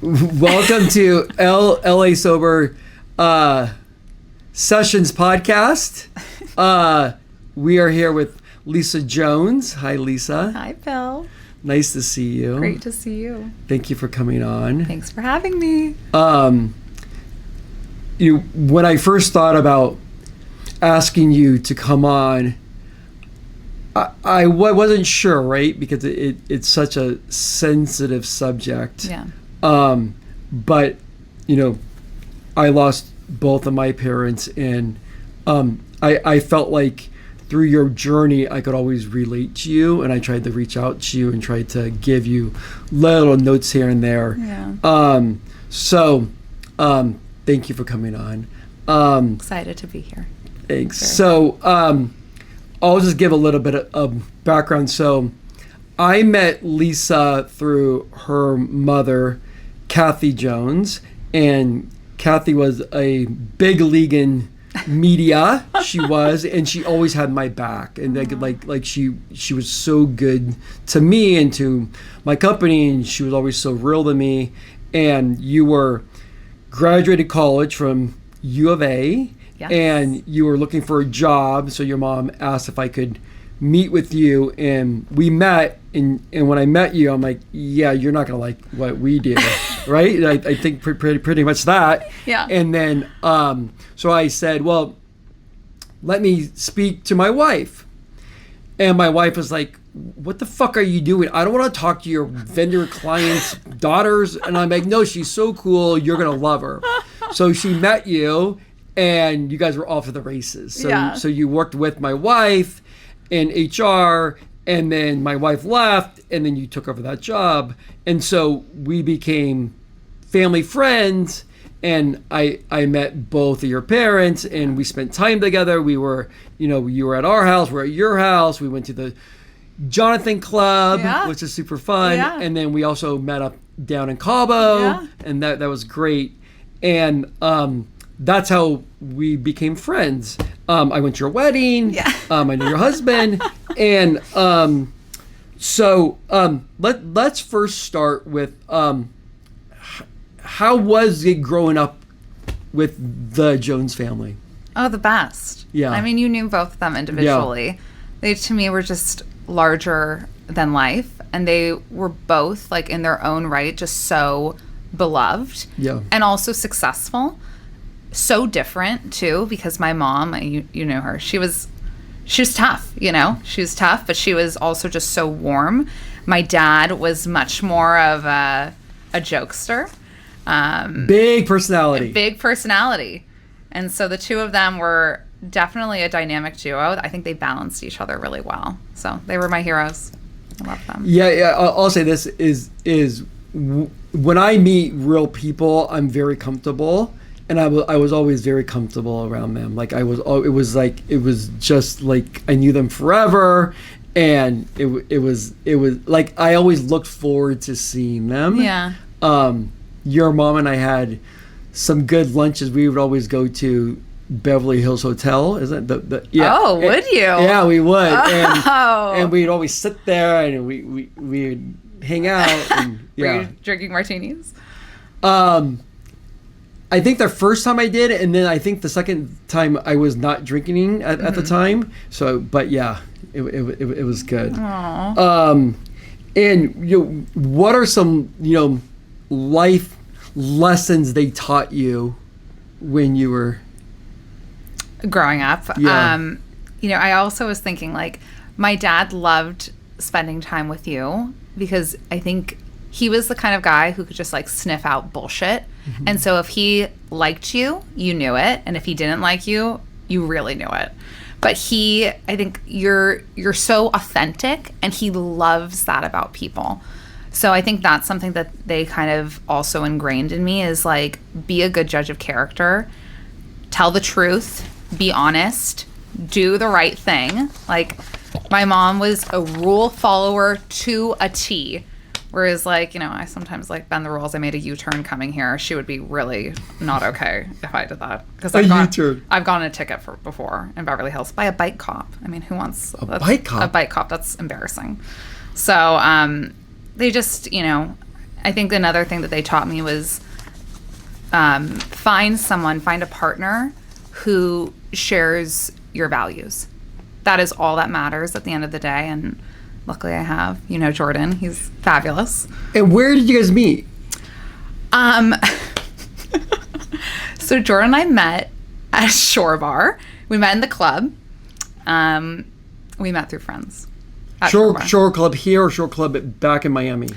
Welcome to LA Sober Sessions podcast. We are here with Lisa Jones. Hi, Lisa. Hi, Phil. Nice to see you. Great to see you. Thank you for coming on. Thanks for having me. When I first thought about asking you to come on, I wasn't sure, right? Because it's such a sensitive subject. Yeah. But I lost both of my parents, and I felt like through your journey I could always relate to you, and I tried to reach out to you and tried to give you little notes here and there. Yeah. Thank you for coming on. Excited to be here. Thanks. Sure. So I'll just give a little bit of background. So I met Lisa through her mother, Kathy Jones, and Kathy was a big league in media. She was, and she always had my back, and like she was so good to me and to my company, and she was always so real to me. And you were graduated college from U of A. Yes. And you were looking for a job, so your mom asked if I could meet with you, and we met. And when I met you, I'm like, yeah, you're not gonna like what we do, right? I think pretty much that. Yeah. And then so I said, well, let me speak to my wife. And my wife was like, what the fuck are you doing? I don't want to talk to your vendor clients' daughters. And I'm like, no, she's so cool. You're gonna love her. So she met you, and you guys were off to the races. So Yeah. So you worked with my wife in HR. And then my wife left, and then you took over that job. And so we became family friends, and I met both of your parents, and we spent time together. We were, you were at our house, we're at your house. We went to the Jonathan Club, Yeah. which is super fun. Yeah. And then we also met up down in Cabo, Yeah. and that was great. And that's how we became friends. I went to your wedding. Yeah. I knew your husband. And let's first start with how was it growing up with the Jones family? Oh, the best. Yeah. I mean, you knew both of them individually. Yeah. They, to me, were just larger than life, and they were both, like, in their own right, just so beloved. Yeah. And also successful. So different, too, because my mom, you knew her, she was tough, she was tough, but she was also just so warm. My dad was much more of a jokester. Big personality. And so the two of them were definitely a dynamic duo. I think they balanced each other really well. So they were my heroes. I love them. Yeah. I'll say this is when I meet real people, I'm very comfortable. And I was always very comfortable around them. Like it was just like I knew them forever, and it was like I always looked forward to seeing them. Yeah. Your mom and I had some good lunches. We would always go to Beverly Hills Hotel. Is that the yeah? Oh, would you? Yeah, we would. Oh. And we'd always sit there and we'd hang out. And, yeah. Were you drinking martinis? I think the first time I did, and then I think the second time I was not drinking at the time. So, but yeah, it was good. Aww. And what are some life lessons they taught you when you were growing up? Yeah. I also was thinking, like, my dad loved spending time with you because I think he was the kind of guy who could just, like, sniff out bullshit. Mm-hmm. And so if he liked you, you knew it. And if he didn't like you, you really knew it. But I think you're so authentic, and he loves that about people. So I think that's something that they kind of also ingrained in me is, like, be a good judge of character, tell the truth, be honest, do the right thing. Like, my mom was a rule follower to a T. Whereas, like, I sometimes, like, bend the rules. I made a U-turn coming here. She would be really not okay if I did that. Because I've gotten a ticket before in Beverly Hills by a bike cop. I mean, who wants a bike cop? A bike cop. That's embarrassing. So they just, I think another thing that they taught me was find a partner who shares your values. That is all that matters at the end of the day. And luckily I have, Jordan. He's fabulous. And where did you guys meet? So Jordan and I met at Shore Bar. We met in the club. We met through friends. Shore Club here or Shore Club back in Miami?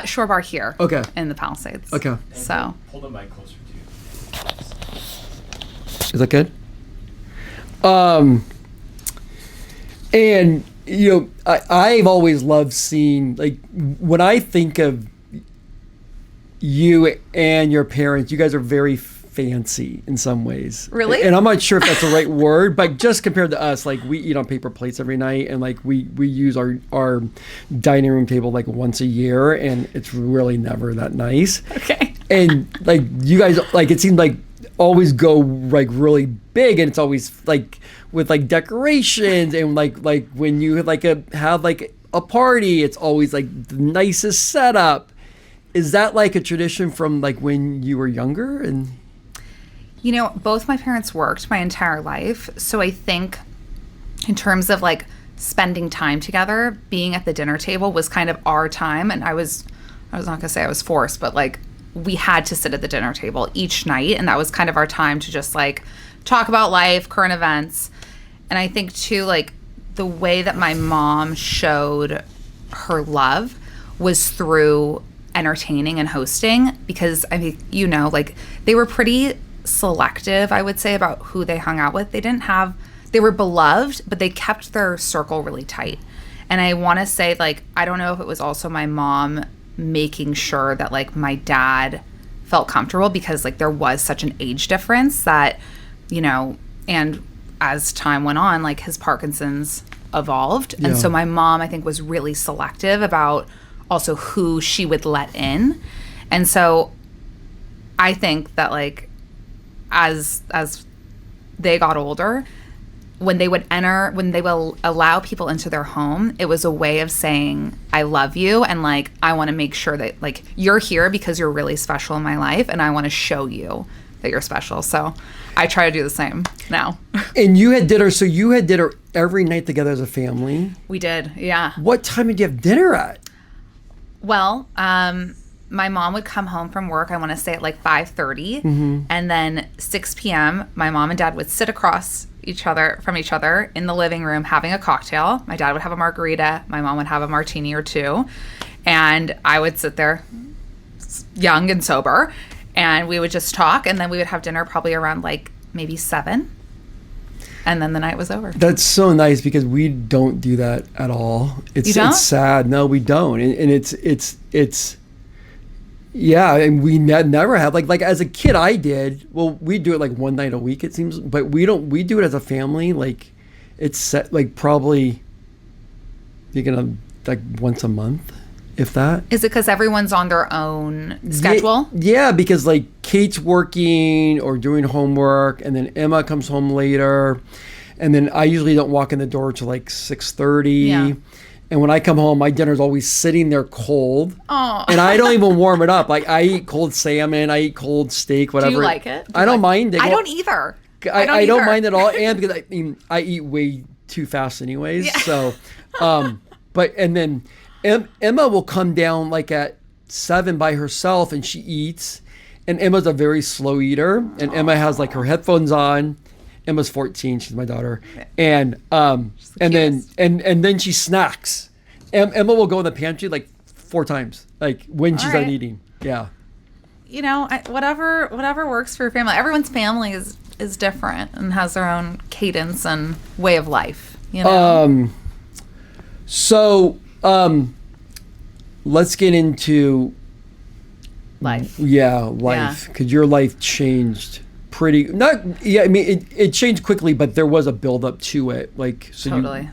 Shore Bar here. Okay. In the Palisades. Okay. So. Pull the mic closer to you. Is that good? And I've always loved seeing, like, when I think of you and your parents, you guys are very fancy in some ways. Really? And I'm not sure if that's the right word, but just compared to us, like, we eat on paper plates every night, and like we use our dining room table like once a year, and it's really never that nice. Okay. And like you guys, like, it seems like always go like really big, and it's always like with like decorations, and like when you have like a party, it's always like the nicest setup. Is that like a tradition from like when you were younger? And both my parents worked my entire life, so I think in terms of like spending time together, being at the dinner table was kind of our time. And I was not gonna say I was forced, but like we had to sit at the dinner table each night, and that was kind of our time to just like talk about life, current events. And I think too, like, the way that my mom showed her love was through entertaining and hosting, because I mean, like, they were pretty selective, I would say, about who they hung out with. They were beloved, but they kept their circle really tight. And I want to say, like, I don't know if it was also my mom making sure that like my dad felt comfortable, because like there was such an age difference that, and as time went on, like his Parkinson's evolved. Yeah. And so my mom, I think, was really selective about also who she would let in. And so I think that like as they got older, when they would allow people into their home, it was a way of saying, I love you, and like I want to make sure that like you're here because you're really special in my life, and I want to show you that you're special. So I try to do the same now. And you had dinner every night together as a family? We did, yeah. What time did you have dinner at? Well, my mom would come home from work, I want to say at like 5:30, and then 6 p.m. my mom and dad would sit across from each other in the living room having a cocktail. My dad would have a margarita, my mom would have a martini or two, and I would sit there young and sober, and we would just talk, and then we would have dinner probably around like maybe 7, and then the night was over. That's so nice, because we don't do that at all. You don't? It's sad. No, we don't. And it's yeah, and we never have like as a kid I did. Well, we do it like one night a week, it seems, but we do it as a family. Like it's set like probably you're gonna like once a month, if that. Is it because everyone's on their own schedule? Yeah, because like Kate's working or doing homework, and then Emma comes home later, and then I usually don't walk in the door till like 6:30. Yeah. And when I come home, my dinner's always sitting there cold. Oh. And I don't even warm it up. Like I eat cold salmon, I eat cold steak, whatever. Do you like it? I don't mind it. I don't either. I don't mind it at all. And because I eat way too fast anyways. Yeah. So, and then Emma will come down like at 7 by herself, and she eats. And Emma's a very slow eater. And Emma has like her headphones on. Emma's 14. She's my daughter, and then she snacks. Emma will go in the pantry like 4 times, like when she's done eating. Yeah. Whatever works for your family. Everyone's family is different and has their own cadence and way of life. So let's get into life. Yeah, life. Because your life changed. I mean, it changed quickly, but there was a build up to it. Like, so totally.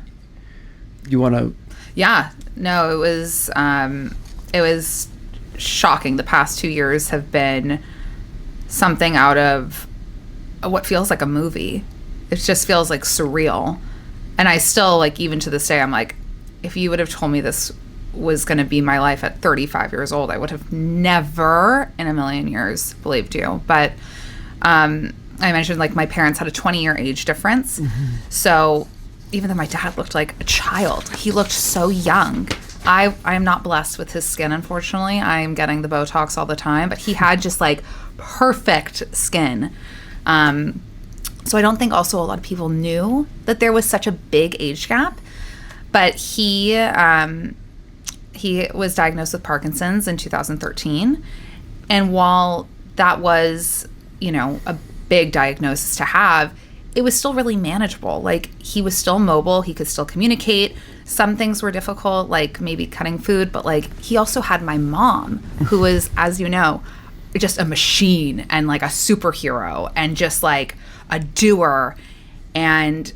You want to? Yeah. No, it was shocking. The past 2 years have been something out of what feels like a movie. It just feels like surreal. And I still, like, even to this day, I'm like, if you would have told me this was going to be my life at 35 years old. I would have never in a million years believed you. But I mentioned like my parents had a 20-year age difference. So even though my dad looked like a child, he looked so young. I am not blessed with his skin, unfortunately. I'm getting the Botox all the time, but he had just like perfect skin. So I don't think also a lot of people knew that there was such a big age gap. But he was diagnosed with Parkinson's in 2013. And while that was, a big diagnosis to have, it was still really manageable. Like, he was still mobile. He could still communicate. Some things were difficult, like maybe cutting food. But, like, he also had my mom, who was, as you know, just a machine and, like, a superhero and just, like, a doer. And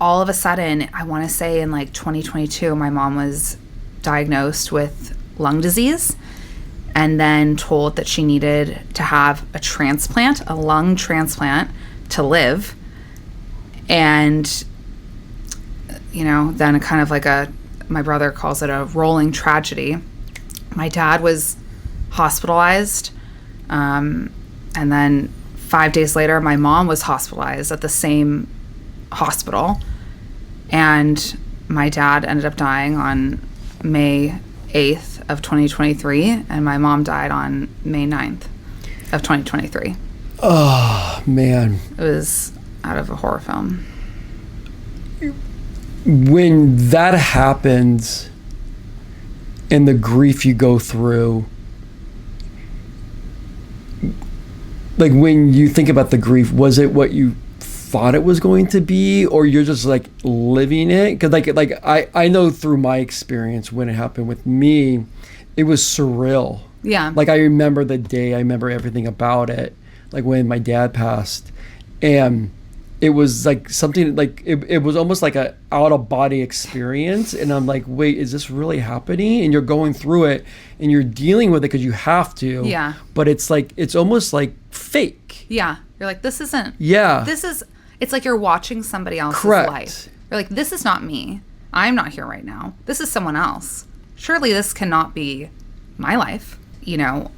all of a sudden, I want to say in like 2022, my mom was diagnosed with lung disease and then told that she needed to have a lung transplant to live. And, then kind of like my brother calls it a rolling tragedy. My dad was hospitalized. And then 5 days later, my mom was hospitalized at the same hospital, and my dad ended up dying on May 8th of 2023, and my mom died on May 9th of 2023. Oh, man. It was out of a horror film. When that happens and the grief you go through, like when you think about the grief, was it what you thought it was going to be, or you're just like living it? Because like I know through my experience when it happened with me, it was surreal. Yeah. Like I remember the day, I remember everything about it, like when my dad passed, and it was like something like it was almost like a out of body experience. And I'm like, wait, is this really happening? And you're going through it and you're dealing with it because you have to. Yeah. But it's like, it's almost like fake. Yeah. You're like, this isn't. Yeah. It's like you're watching somebody else's Correct. life. You're like, this is not me. I'm not here right now. This is someone else. Surely this cannot be my life. The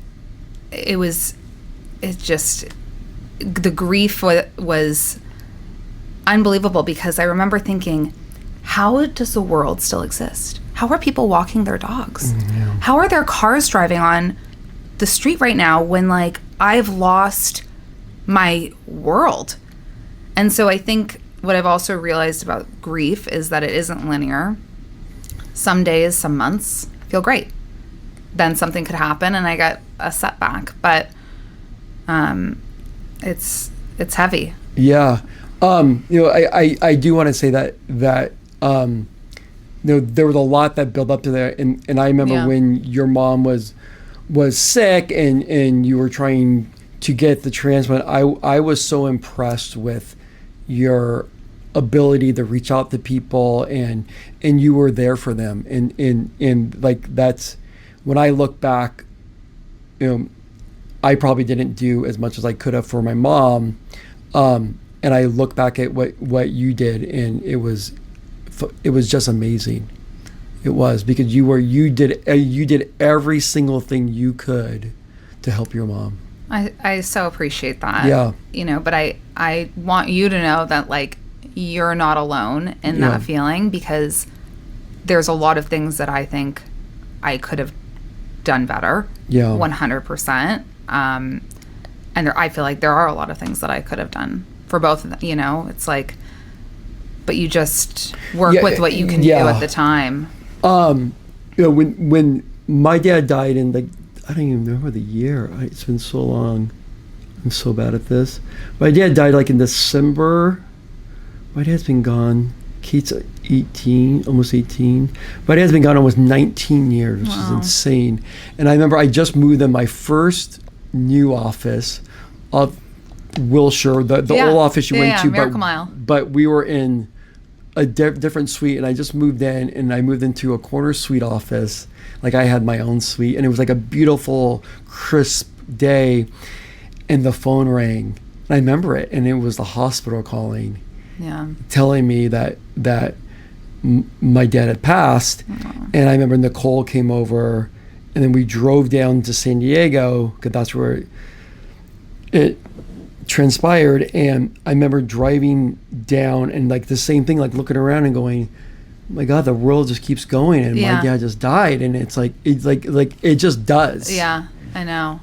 grief was unbelievable, because I remember thinking, how does the world still exist? How are people walking their dogs? Yeah. How are there cars driving on the street right now when, like, I've lost my world? And so I think what I've also realized about grief is that it isn't linear. Some days, some months feel great. Then something could happen and I get a setback. But it's heavy. Yeah. I do want to say that there was a lot that built up to that. And I remember when your mom was sick and you were trying to get the transplant, I was so impressed with your ability to reach out to people and you were there for them. And like, that's when I look back, I probably didn't do as much as I could have for my mom. And I look back at what you did, and it was just amazing. It was, because you did every single thing you could to help your mom. I so appreciate that. Yeah. But I want you to know that, like, you're not alone in that feeling, because there's a lot of things that I think I could have done better. Yeah. 100%. And I feel like there are a lot of things that I could have done for both of them. It's like, but you just work with what you can do at the time. When my dad died in, like, I don't even remember the year. It's been so long. I'm so bad at this. My dad died like in December. My dad's been gone. Kate's 18, almost 18. My dad's been gone almost 19 years, which is insane. And I remember I just moved in my first new office of Wilshire, the old office you went to. Miracle Mile. But we were in a different suite, and I just moved in, and I moved into a corner suite office. Like, I had my own suite, and it was like a beautiful, crisp day, and the phone rang. And I remember it, and it was the hospital calling, telling me that my dad had passed. And I remember Nicole came over, and then we drove down to San Diego because that's where it transpired. And I remember driving down and like the same thing, like looking around and going, oh my God, the world just keeps going, and my dad just died. And it's like it just does. Yeah, I know.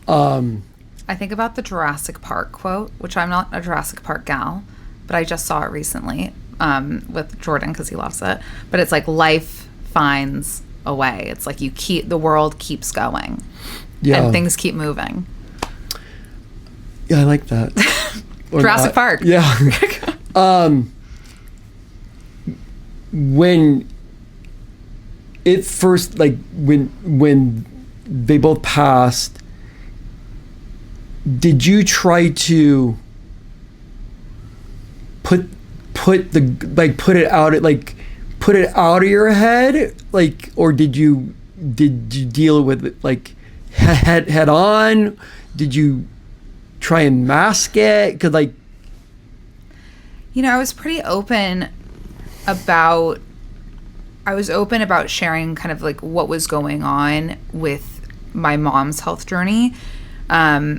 I think about the Jurassic Park quote, which I'm not a Jurassic Park gal, but I just saw it recently with Jordan because he loves it. But it's like life finds a way. It's like the world keeps going, and things keep moving. Yeah, I like that. Jurassic Park. Yeah. When it first, like when they both passed, did you try to put it out of your head, like, or did you deal with it like head on? Did you try and mask it? Because like, I was pretty open about sharing kind of like what was going on with my mom's health journey,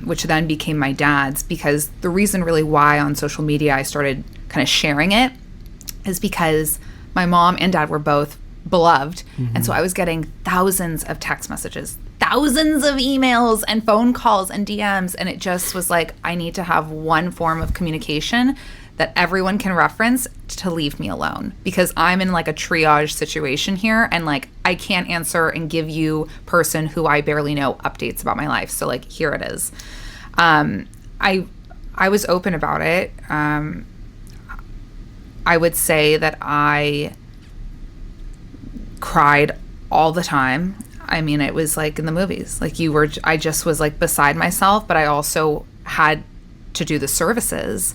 which then became my dad's, because the reason really why on social media I started kind of sharing it is because my mom and dad were both beloved. And so I was getting thousands of text messages, thousands of emails and phone calls and DMs. And it just was like, I need to have one form of communication that everyone can reference to leave me alone, because I'm in like a triage situation here, and like I can't answer and give you person who I barely know updates about my life. So like here it is. I was open about it. I would say that I cried all the time. I mean, it was like in the movies, like I just was like beside myself, but I also had to do the services.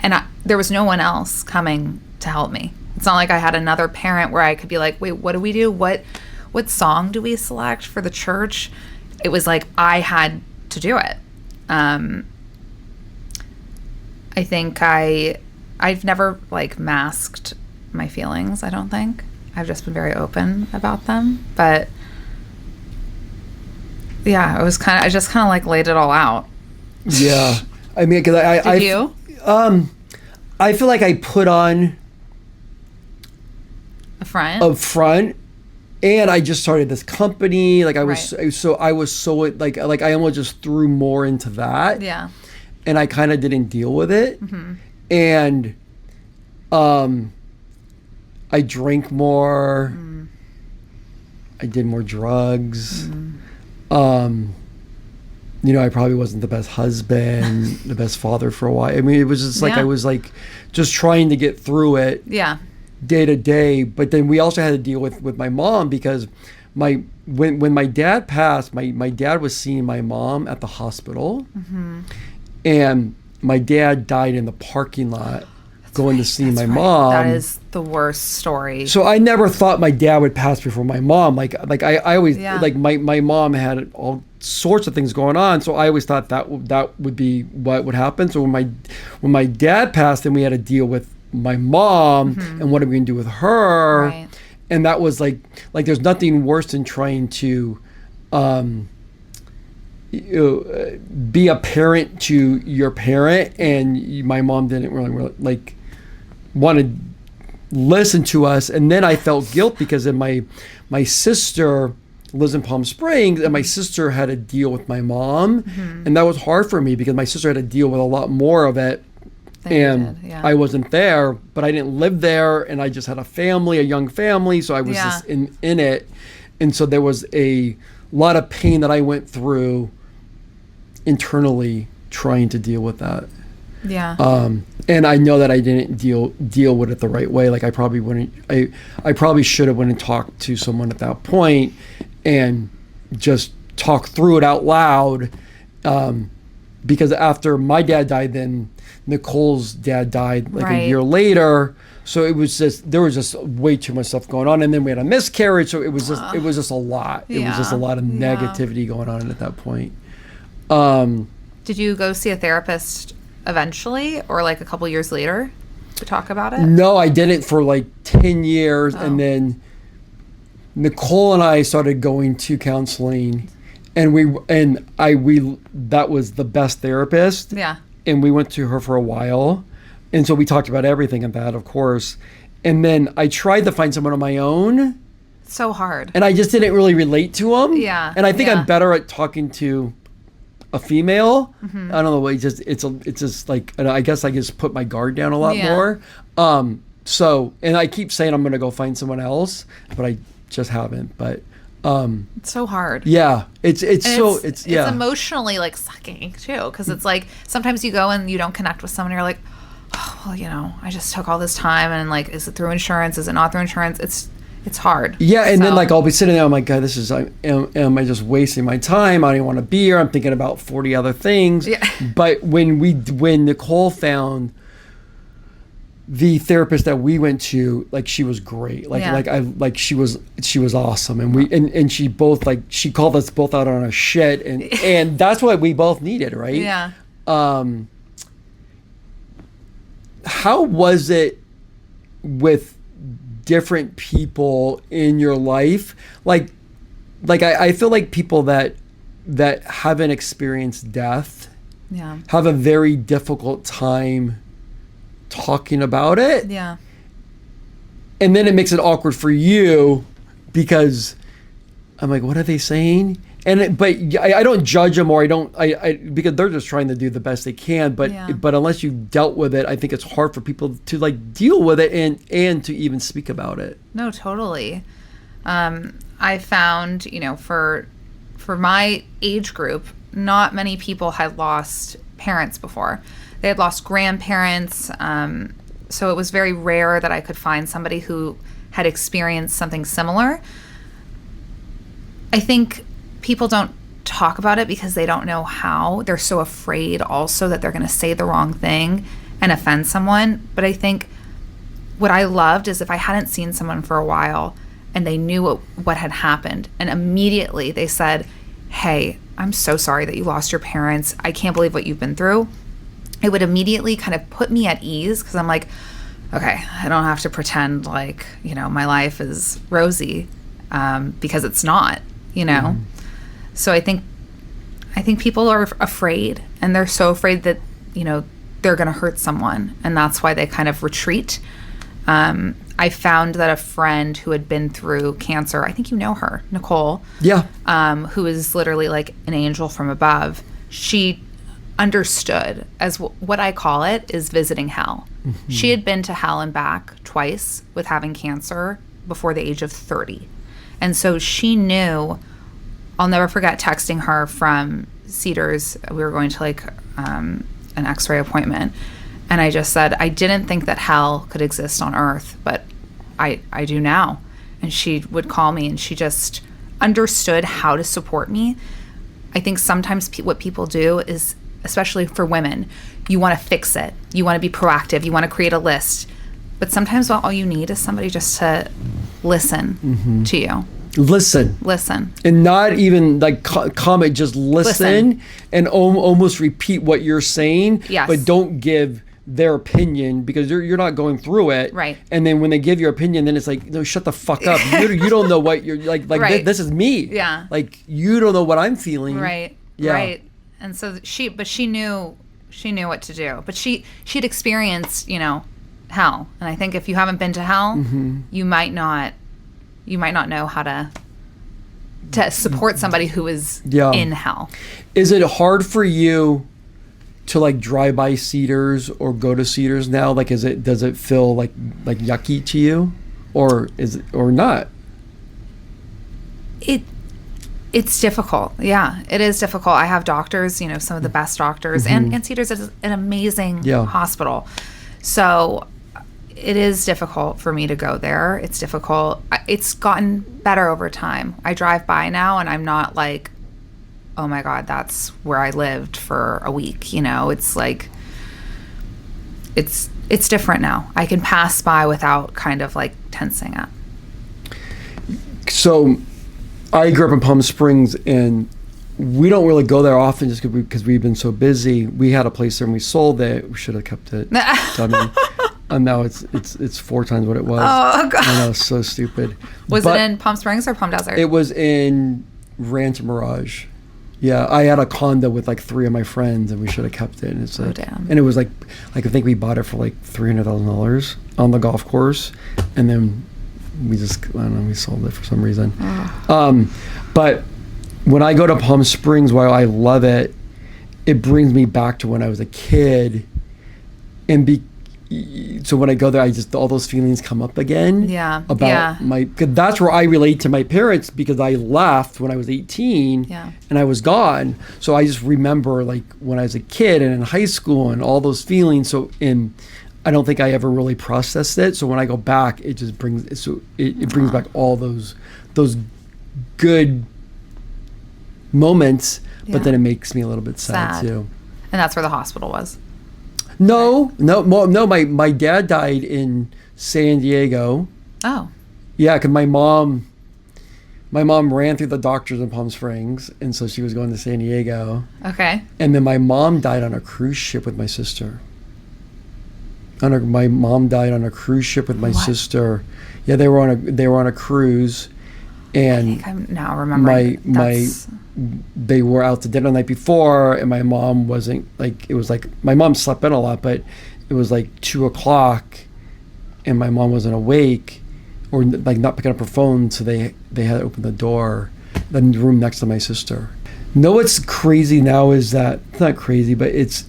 And there was no one else coming to help me. It's not like I had another parent where I could be like, wait, what do we do? What song do we select for the church? It was like I had to do it. I think I've never like masked my feelings, I don't think. I've just been very open about them. But yeah, I just kind of like laid it all out. Yeah. I mean, because Did you? I feel like I put on a front, and I just started this company. Like I was Right. so like I almost just threw more into that. Yeah. And I kind of didn't deal with it. And I drank more. I did more drugs. I probably wasn't the best husband, the best father for a while. I mean, it was just like I was like just trying to get through it day to day. But then we also had to deal with my mom, because when my dad passed, my dad was seeing my mom at the hospital, and my dad died in the parking lot going to see my mom. That is the worst story. So I never thought my dad would pass before my mom. Like I always like my mom had all sorts of things going on, so I always thought that would be what would happen. So when my dad passed, then we had to deal with my mom and what are we gonna do with her? Right. And that was like there's nothing worse than trying to be a parent to your parent, and my mom didn't really like want to listen to us. And then I felt guilt because then my sister lives in Palm Springs, and my sister had to deal with my mom, and that was hard for me because my sister had to deal with a lot more of it. And I wasn't there, but I didn't live there, and I just had a young family, so I was just in it. And so there was a lot of pain that I went through internally trying to deal with that. And I know that I didn't deal with it the right way. Like I probably should have went and talked to someone at that point and just talk through it out loud. Because after my dad died, then Nicole's dad died like a year later. So it was there was just way too much stuff going on, and then we had a miscarriage. So it was just a lot. It was just a lot of negativity going on at that point. Did you go see a therapist eventually, or like a couple years later? to talk about it? No, I didn't for like 10 years. And then Nicole and I started going to counseling, and that was the best therapist. Yeah. And we went to her for a while. And so we talked about everything and that, of course. And then I tried to find someone on my own. So hard. And I just didn't really relate to them. Yeah. And I think yeah. I'm better at talking to a female. I don't know. It's just like, and I guess I just put my guard down a lot more. So, and I keep saying I'm going to go find someone else, but I just haven't. But it's so hard. Yeah, it's emotionally like sucking too, because it's like sometimes you go and you don't connect with someone, you're like, oh well, I just took all this time, and like, is it through insurance, is it not through insurance? It's hard. Yeah, and then like I'll be sitting there, I'm like, God, am I just wasting my time? I don't want to be here. I'm thinking about 40 other things. Yeah. But when Nicole found the therapist that we went to, like, she was great. She was awesome, and and she both, like, she called us both out on our shit, and that's what we both needed, right? Yeah. How was it with different people in your life? Like I feel like people that haven't experienced death have a very difficult time talking about it. Yeah. And then it makes it awkward for you because I'm like, what are they saying? But I don't judge them, or I because they're just trying to do the best they can. But unless you've dealt with it, I think it's hard for people to like deal with it and to even speak about it. No, totally. I found, for my age group, not many people had lost parents before. They had lost grandparents. So it was very rare that I could find somebody who had experienced something similar. I think people don't talk about it because they don't know how. They're so afraid also that they're going to say the wrong thing and offend someone. But I think what I loved is if I hadn't seen someone for a while and they knew what had happened, and immediately they said, hey, I'm so sorry that you lost your parents. I can't believe what you've been through. It would immediately kind of put me at ease, because I'm like, okay, I don't have to pretend like, my life is rosy, because it's not, So I think people are afraid, and they're so afraid that, they're going to hurt someone, and that's why they kind of retreat. I found that a friend who had been through cancer, I think you know her, Nicole. Yeah. Who is literally like an angel from above. She understood, as what I call it is visiting hell. Mm-hmm. She had been to hell and back twice with having cancer before the age of 30. And so she knew. I'll never forget texting her from Cedars. We were going to like an x-ray appointment. And I just said, I didn't think that hell could exist on earth, but I do now. And she would call me, and she just understood how to support me. I think sometimes what people do is, especially for women, you want to fix it. You want to be proactive. You want to create a list. But sometimes all you need is somebody just to listen to you. Listen. And not even like comment, just listen. And almost repeat what you're saying. Yes. But don't give their opinion, because you're not going through it. Right. And then when they give your opinion, then it's like, no, shut the fuck up. You don't know what you're like right. This is me. Yeah. Like, you don't know what I'm feeling. Right. Yeah. Right. And so she knew what to do. But she'd experienced, hell. And I think if you haven't been to hell, you might not know how to support somebody who is in hell. Is it hard for you to like drive by Cedars or go to Cedars now? Like, does it feel like yucky to you, or not? It's difficult. Yeah, it is difficult. I have doctors, some of the best doctors, and Cedars is an amazing hospital. So it is difficult for me to go there. It's difficult. It's gotten better over time. I drive by now and I'm not like, oh my God, that's where I lived for a week. It's like, it's different now. I can pass by without kind of like tensing up. So I grew up in Palm Springs, and we don't really go there often just because we've been so busy. We had a place there and we sold it. We should have kept it. Now it's 4 times what it was. Oh, God. I know, so stupid. Was But it in Palm Springs or Palm Desert? It was in Ranch Mirage. Yeah, I had a condo with like 3 of my friends, and we should have kept it. And it's like, damn. and it was like I think we bought it for like $300,000 on the golf course, and then we just, I don't know, we sold it for some reason. But when I go to Palm Springs, while I love it, it brings me back to when I was a kid, and so when I go there, I just, all those feelings come up again. Yeah. About Yeah. cause that's where I relate to my parents, because I left when I was 18. Yeah. And I was gone. So I just remember like when I was a kid and in high school and all those feelings. So I don't think I ever really processed it. So when I go back, it just brings, it brings back all those good moments, Yeah. but then it makes me a little bit sad. Too. And that's where the hospital was. No. My dad died in San Diego. Oh. Yeah, because my mom ran through the doctors in Palm Springs, and so she was going to San Diego. Okay. And then my mom died on a cruise ship with my sister. My mom died on a cruise ship with my What? sister. Yeah, they were on a cruise, I and think I'm now remembering. they were out to dinner the night before, and my mom wasn't, like, it was like my mom slept in a lot, but it was like 2:00, and my mom wasn't awake, or like not picking up her phone, so they had to open the door, the room next to my sister. No, what's crazy now is that, it's not crazy, but it's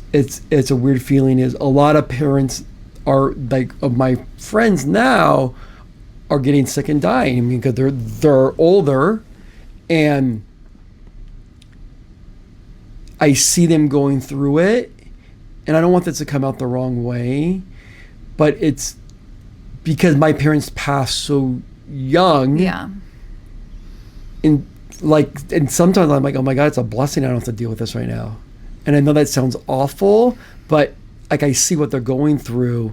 a weird feeling, is a lot of parents are like, of my friends now, are getting sick and dying. I mean, because they're older, and I see them going through it, and I don't want this to come out the wrong way, but it's because my parents passed so young. Yeah. And sometimes I'm like, oh my God, it's a blessing I don't have to deal with this right now. And I know that sounds awful, but like, I see what they're going through,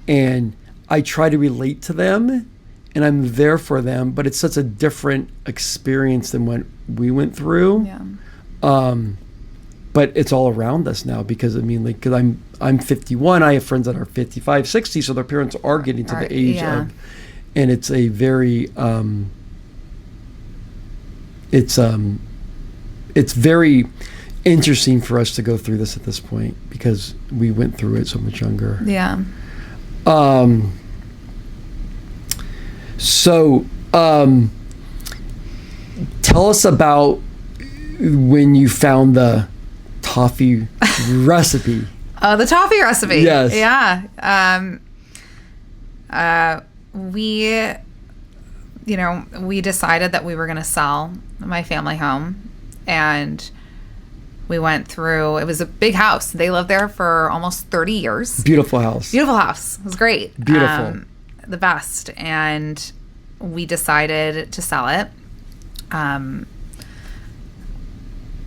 and I try to relate to them, and I'm there for them, but it's such a different experience than what we went through. Yeah. But it's all around us now, because I mean, like, because I'm 51, I have friends that are 55, 60, so their parents are getting to the age Yeah. of, and it's a very it's very interesting for us to go through this at this point, because we went through it so much younger. Yeah. So tell us about when you found the toffee recipe. Oh, the toffee recipe. Yes. Yeah. We decided that we were going to sell my family home, and we went through, it was a big house. They lived there for almost 30 years. Beautiful house. Beautiful house. It was great. Beautiful. The best. And we decided to sell it,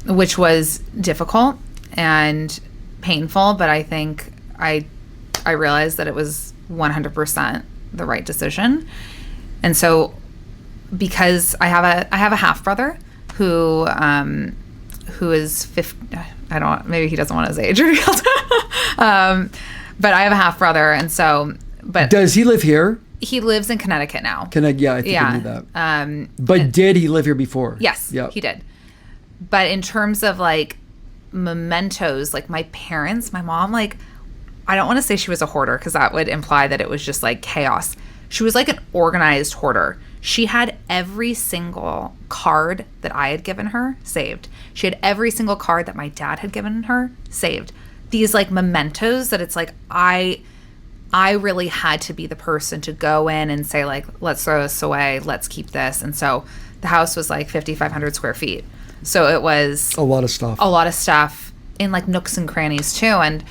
which was difficult and painful, but I think I realized that it was 100% the right decision. And so, because I have a half brother who is 50, maybe he doesn't want his age revealed. But I have a half brother, and so, but Does he live here? he lives in Connecticut now. Yeah, I think I knew that. But did he live here before? Yes, Yep. he did. But in terms of like mementos, like my parents, my mom, like, I don't want to say she was a hoarder, because that would imply that it was just like chaos. She was like an organized hoarder. She had every single card that I had given her saved. She had every single card that my dad had given her saved. These like mementos that it's like, I really had to be the person to go in and say, like, let's throw this away, let's keep this. And so the house was like 5,500 square feet. So it was A lot of stuff. a lot of stuff in like nooks and crannies too. And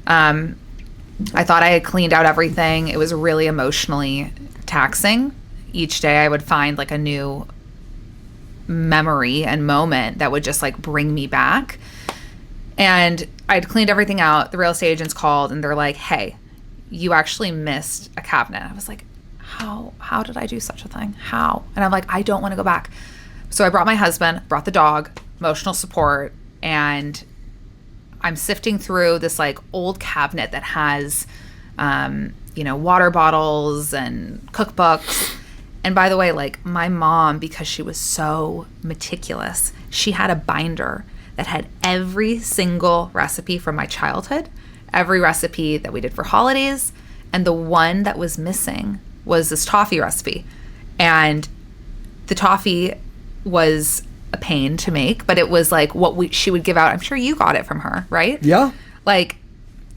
I thought I had cleaned out everything. It was really emotionally taxing. Each day I would find like a new memory and moment that would just like bring me back. And I'd cleaned everything out. The real estate agents called and they're like, hey, you actually missed a cabinet. I was like, how did I do such a thing? How? And I'm like, I don't want to go back. So I brought my husband, brought the dog, emotional support, and I'm sifting through this like old cabinet that has water bottles and cookbooks. And by the way, like my mom, because she was so meticulous, she had a binder that had every single recipe from my childhood, every recipe that we did for holidays. And the one that was missing was this toffee recipe. And the toffee was a pain to make, but it was like what she would give out. I'm sure you got it from her, right? Yeah. Like,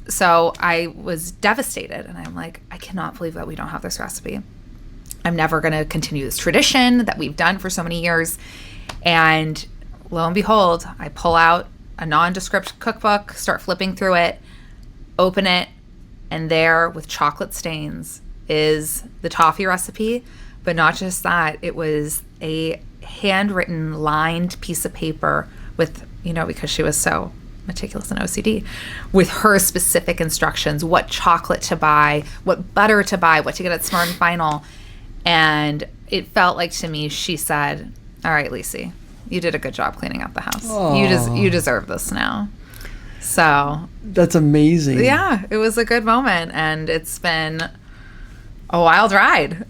so I was devastated. And I'm like, I cannot believe that we don't have this recipe. I'm never going to continue this tradition that we've done for so many years. And lo and behold, I pull out a nondescript cookbook, start flipping through it, open it, and there with chocolate stains is the toffee recipe. But not just that, it was a handwritten lined piece of paper with, because she was so meticulous and OCD, with her specific instructions, what chocolate to buy, what butter to buy, what to get at Smart and Final. And it felt like to me, she said, all right, Lisi, you did a good job cleaning up the house. You deserve this now. So that's amazing. Yeah, it was a good moment, and it's been a wild ride.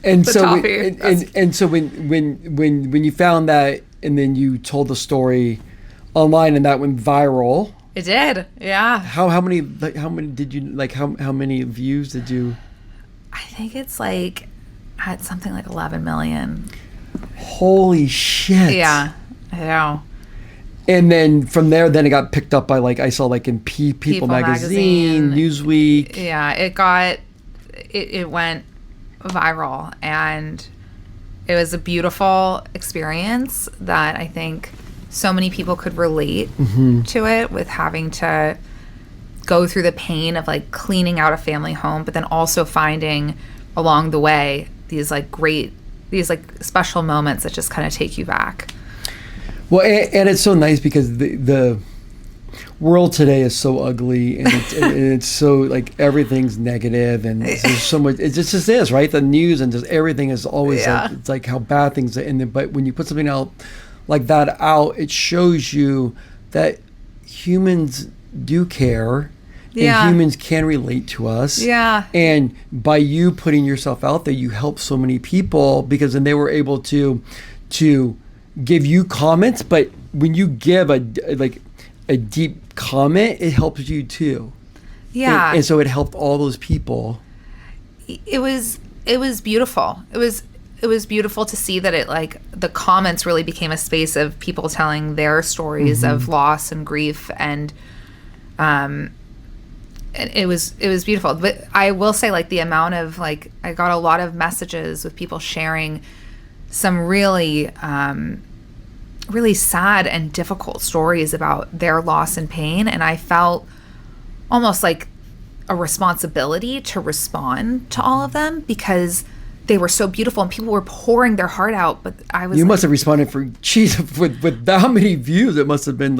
And so when you found that, and then you told the story online, and that went viral. It did, yeah. How many did you how many views did you? I think it's like at something like 11 million. Holy shit! Yeah, I know. And then from there, then it got picked up by I saw in People magazine, Newsweek. Yeah, it went viral, and it was a beautiful experience that I think so many people could relate to it, with having to go through the pain of cleaning out a family home, but then also finding along the way these special moments that just kind of take you back. Well, and it's so nice because the world today is so ugly, and it's so everything's negative, and there's so much. It just is, right? The news and just everything is always it's how bad things are. But when you put something out like that out, it shows you that humans do care. And humans can relate to us. Yeah. And by you putting yourself out there, you help so many people, because then they were able to give you comments. But when you give a deep comment, it helps you too. Yeah. And so it helped all those people. It was beautiful. It was beautiful to see that the comments really became a space of people telling their stories of loss and grief, and it was beautiful. But I will say, the amount of I got a lot of messages with people sharing some really really sad and difficult stories about their loss and pain, and I felt almost like a responsibility to respond to all of them, because they were so beautiful and people were pouring their heart out. But I was must have responded with that many views. It must have been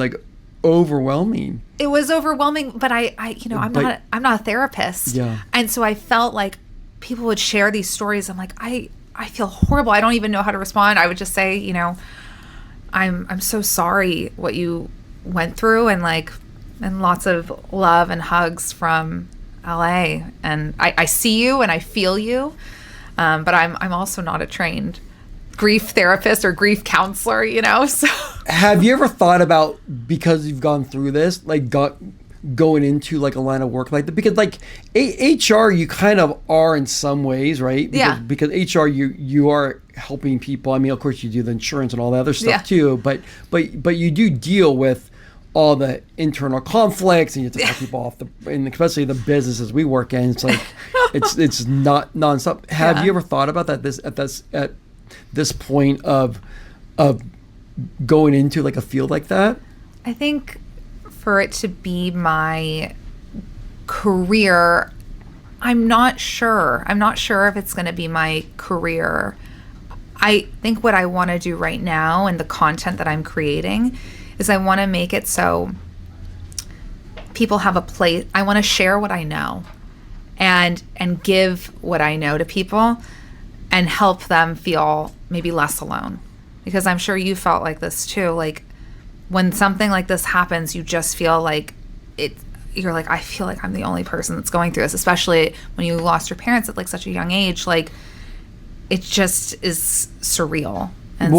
overwhelming. It was overwhelming, but I'm not a therapist. Yeah. And so I felt like people would share these stories. I'm like, I feel horrible. I don't even know how to respond. I would just say, I'm so sorry what you went through, and lots of love and hugs from LA. And I see you and I feel you. But I'm also not a trained grief therapist or grief counselor, so. Have you ever thought about, because you've gone through this, going into a line of work like that? Because HR, you kind of are in some ways, right? Because HR, you are helping people. I mean, of course you do the insurance and all the other stuff too, but you do deal with all the internal conflicts, and you have to cut people off and especially the businesses we work in. It's it's not nonstop. Have you ever thought about that at this point of going into a field like that? I think for it to be my career, I'm not sure if it's going to be my career. I think what I want to do right now, and the content that I'm creating, is I want to make it so people have a place. I want to share what I know and give what I know to people, and help them feel maybe less alone. Because I'm sure you felt like this too. When something like this happens, you just feel like you're like, I feel like I'm the only person that's going through this, especially when you lost your parents at like such a young age. Like, it just is surreal. And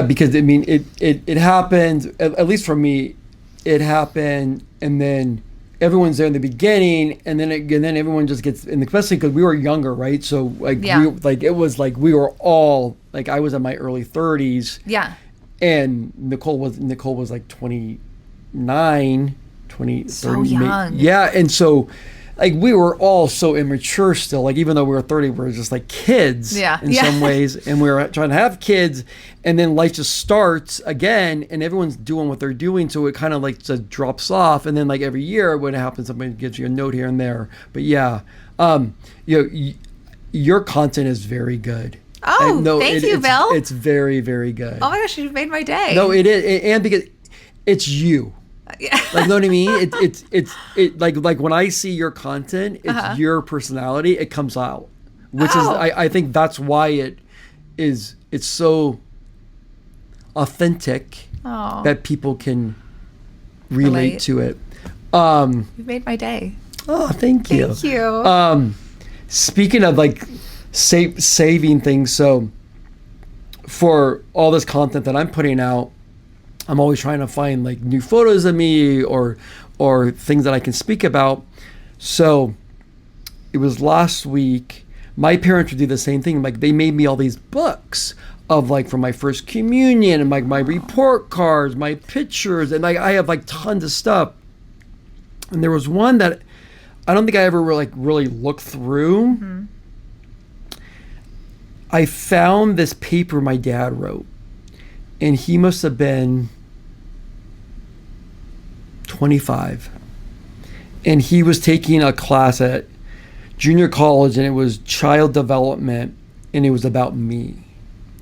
because I mean, it happened, at least for me, it happened, and then everyone's there in the beginning, and then everyone just gets, and especially because we were younger, right? So like it was like we were all like, I was in my early 30s. Yeah. And Nicole was like 29, 20, so 30. Young. Yeah, and so like we were all so immature still. Like even though we were 30, we were just like kids in some ways, and we were trying to have kids, and then life just starts again, and everyone's doing what they're doing, so it kind of like just drops off, and then like every year when it happens, somebody gives you a note here and there. But yeah, your content is very good. Oh, thank you, Bill. It's very, very good. Oh my gosh, you've made my day. No, it is, and because it's you. Yeah. Like, you know what I mean? It's like when I see your content, it's your personality. It comes out, which is I think that's why it's so authentic that people can relate to it. You've made my day. Oh, thank you. Thank you. Speaking of like saving things, so for all this content that I'm putting out, I'm always trying to find like new photos of me or things that I can speak about. So it was last week, my parents would do the same thing. Like they made me all these books of like from my first communion and like my report cards, my pictures, and like I have like tons of stuff. And there was one that I don't think I ever really looked through. Mm-hmm. I found this paper my dad wrote, and he must have been 25. And he was taking a class at junior college, and it was child development, and it was about me.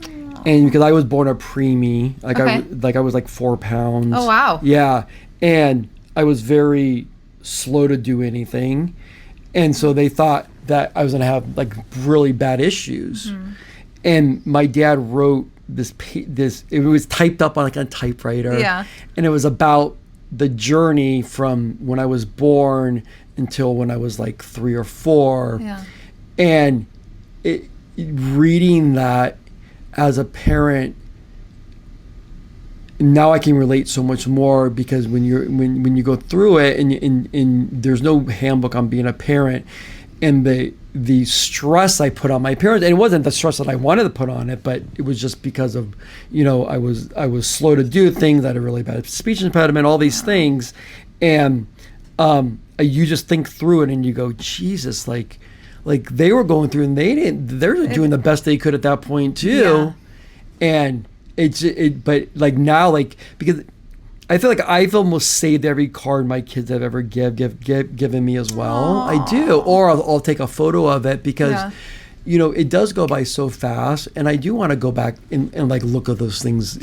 And because I was born a preemie, I was like 4 pounds. Oh, wow. Yeah. And I was very slow to do anything. And so they thought that I was going to have like really bad issues. Mm-hmm. And my dad wrote this, it was typed up on like a typewriter. Yeah. And it was about the journey from when I was born until when I was like 3 or 4. Yeah. And reading that as a parent, now I can relate so much more, because when you go through it and there's no handbook on being a parent, and the stress I put on my parents, and it wasn't the stress that I wanted to put on it, but it was just because of, I was slow to do things, I had a really bad speech impediment, all these things, and you just think through it and you go, Jesus, like they were going through, and they're doing the best they could at that point too, and but like now, like, because I feel like I've almost saved every card my kids have ever given me as well. Aww. I do, or I'll take a photo of it, because it does go by so fast, and I do want to go back and like look at those things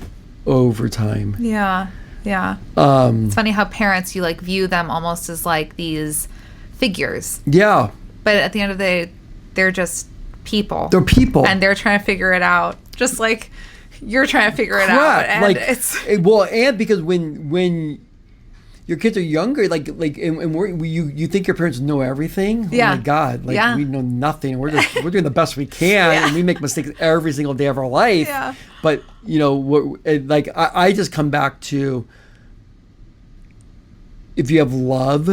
over time. Yeah. It's funny how parents, you like view them almost as like these figures. Yeah. But at the end of the day, they're just people. They're people, and they're trying to figure it out, just like you're trying to figure it out. And like, it's because when your kids are younger, and you think your parents know everything. Yeah. Oh my God, we know nothing. We're doing the best we can, and we make mistakes every single day of our life. Yeah. But I just come back to, if you have love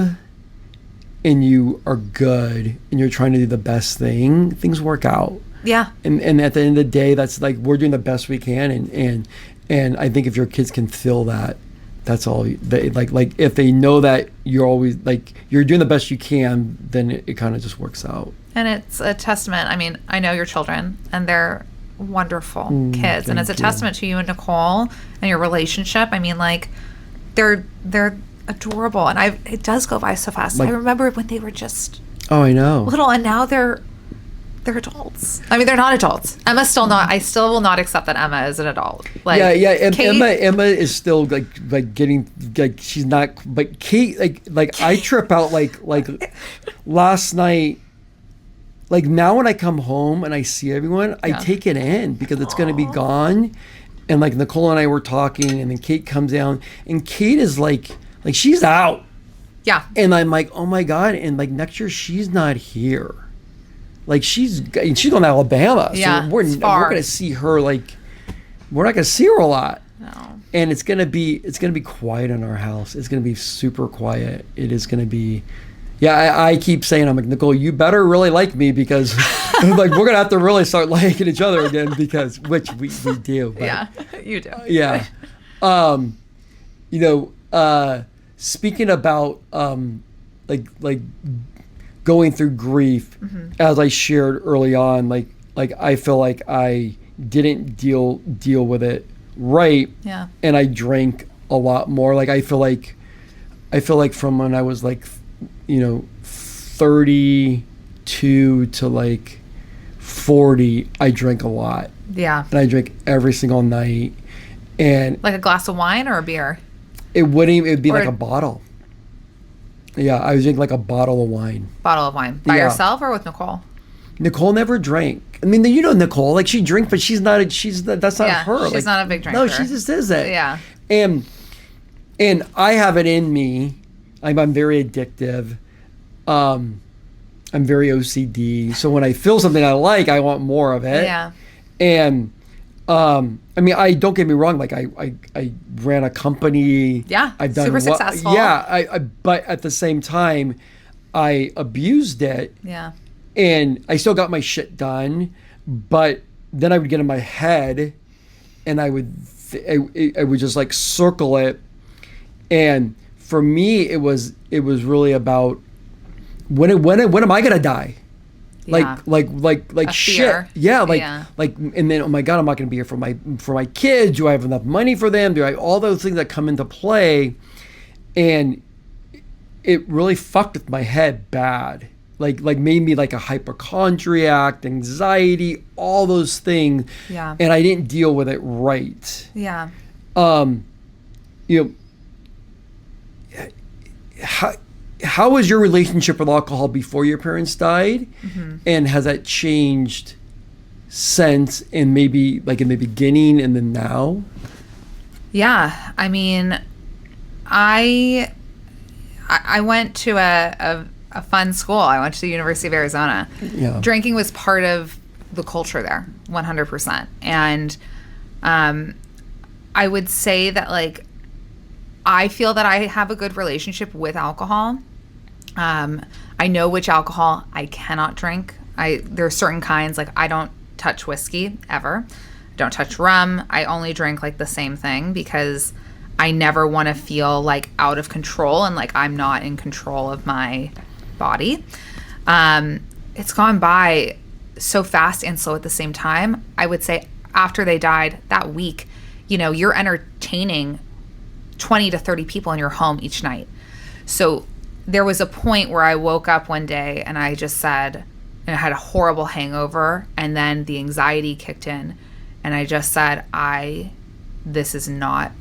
and you are good and you're trying to do the best thing, things work out. Yeah. And at the end of the day, that's like, we're doing the best we can, and I think if your kids can feel that, that's all like if they know that you're always like you're doing the best you can, then it kind of just works out. And it's a testament. I mean, I know your children, and they're wonderful kids, and it's a testament to you and Nicole and your relationship. I mean, like, they're adorable, and it does go by so fast. I remember when they were just I know little, and now they're adults. I mean, they're not adults. Emma's still not. I still will not accept that Emma is an adult. Like, yeah. Kate, Emma is still like getting, like, she's not. But Kate, like I trip out like last night. Like, now when I come home and I see everyone, I take it in, because it's going to be gone. And like Nicole and I were talking, and then Kate comes down, and Kate is like she's out. Yeah. And I'm like, oh my God. And like next year, she's not here. Like she's going to Alabama. Yeah, So we're it's far. going to see her like, we're not going to see her a lot. No. And it's going to be quiet in our house. It's going to be super quiet. It is going to be, yeah, I keep saying, I'm like, Nicole, you better really like me because like we're going to have to really start liking each other again because, which we do. But, Yeah, you do. yeah. Speaking about like going through grief, as I shared early on, like I feel like I didn't deal with it right, Yeah. and I drank a lot more. Like I feel like from when I was like 32 to like 40, I drank a lot, Yeah. and I drank every single night, and Like a glass of wine or a beer? it would be Or- like a bottle. Yeah, I was drinking like a bottle of wine. Bottle of wine. By Yeah. yourself or with Nicole? Nicole never drank. I mean, Nicole, like she drinks, but that's not Yeah, her. she's Like, not a big No, drinker. she just isn't. Yeah. And I have it in me. I'm very addictive. I'm very OCD. So when I feel something I like, I want more of it. Yeah. And I mean, I don't get me wrong. Like I ran a company. Yeah, I've done super successful. Yeah, but at the same time, I abused it, Yeah. and I still got my shit done. But then I would get in my head, and I would just like circle it. And for me, it was really about when am I gonna die? Yeah. Like A shit. fear. Yeah, Yeah. and then oh my God, I'm not going to be here for my kids. Do I have enough money for them? Do I all those things that come into play? And it really fucked with my head bad. Like made me like a hypochondriac, anxiety, all those things. Yeah. And I didn't deal with it right. Yeah. How was your relationship with alcohol before your parents died? And has that changed since, and maybe like in the beginning and then now? Yeah. I mean, I went to a fun school. I went to the University of Arizona. Yeah. Drinking was part of the culture there, 100%. And I would say that like I feel that I have a good relationship with alcohol. I know which alcohol I cannot drink. There are certain kinds, like I don't touch whiskey ever. I don't touch rum. I only drink like the same thing because I never want to feel like out of control and like I'm not in control of my body. It's gone by so fast and slow at the same time. I would say after they died that week, you're entertaining 20 to 30 people in your home each night. So there was a point where I woke up one day and I just said, and I had a horrible hangover, and then the anxiety kicked in, and I just said, this is not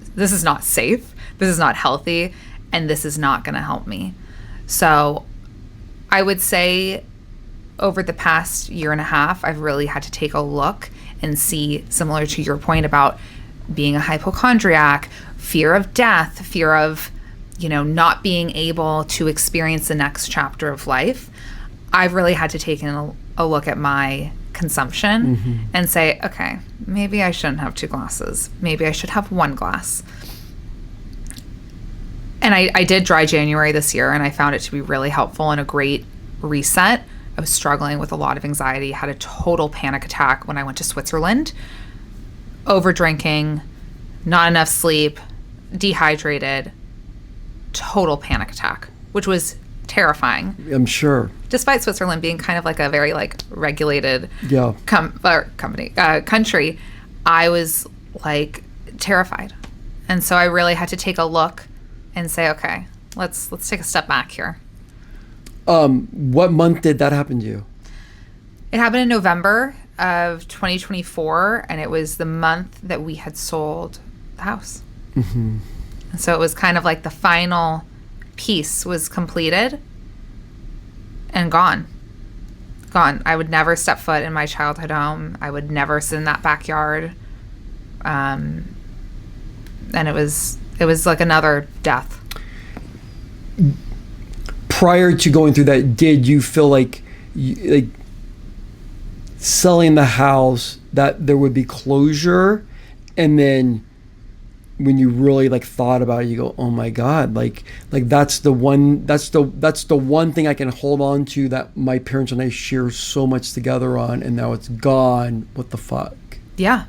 safe, this is not healthy, and this is not going to help me. So I would say over the past year and a half, I've really had to take a look and see, similar to your point about being a hypochondriac, fear of death, fear of, not being able to experience the next chapter of life. I've really had to take a look at my consumption and say, okay, maybe I shouldn't have 2 glasses. Maybe I should have 1 glass. And I did dry January this year, and I found it to be really helpful and a great reset. I was struggling with a lot of anxiety, had a total panic attack when I went to Switzerland. Over drinking, not enough sleep, dehydrated, total panic attack, which was terrifying. I'm sure. Despite Switzerland being kind of like a very like regulated Yeah. country, I was like terrified. And so I really had to take a look and say, okay, let's take a step back here. What month did that happen to you? It happened in November of 2024, and it was the month that we had sold the house. And so it was kind of like the final piece was completed and gone. I would never step foot in my childhood home. I would never sit in that backyard. And it was like another death. prior to going through that, did you feel like selling the house, that there would be closure, and then when you really like thought about it, you go, oh my God, like that's the one thing I can hold on to that my parents and I share so much together on, and now it's gone. What the fuck? Yeah.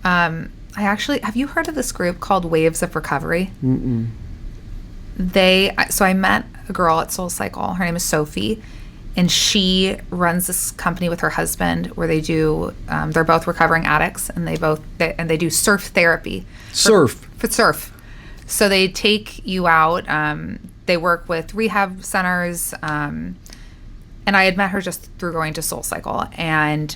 I actually, have you heard of this group called Waves of Recovery? Mm-mm. So I met a girl at SoulCycle. Her name is Sophie, and she runs this company with her husband where they do, they're both recovering addicts, and they do surf therapy. Surf. For surf. So they take you out. They work with rehab centers. And I had met her just through going to SoulCycle, and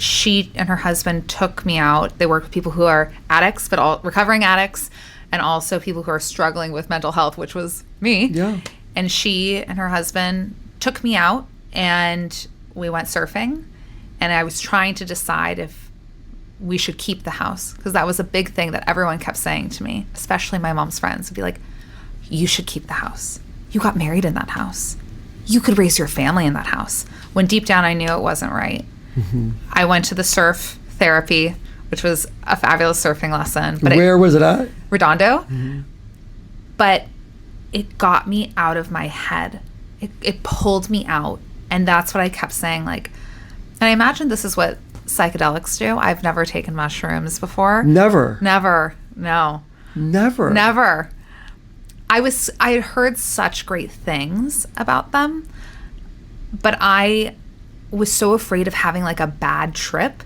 she and her husband took me out. They work with people who are addicts, but all recovering addicts, and also people who are struggling with mental health, which was me. Yeah. And she and her husband took me out, and we went surfing. And I was trying to decide if we should keep the house, because that was a big thing that everyone kept saying to me, especially my mom's friends would be like, you should keep the house. You got married in that house. You could raise your family in that house. When deep down I knew it wasn't right. Mm-hmm. I went to the surf therapy, which was a fabulous surfing lesson. But Where was it at? Redondo. Mm-hmm. But it got me out of my head. It pulled me out. And that's what I kept saying. Like, and I imagine this is what psychedelics do. I've never taken mushrooms before. Never. No. Never. I had heard such great things about them, but I was so afraid of having like a bad trip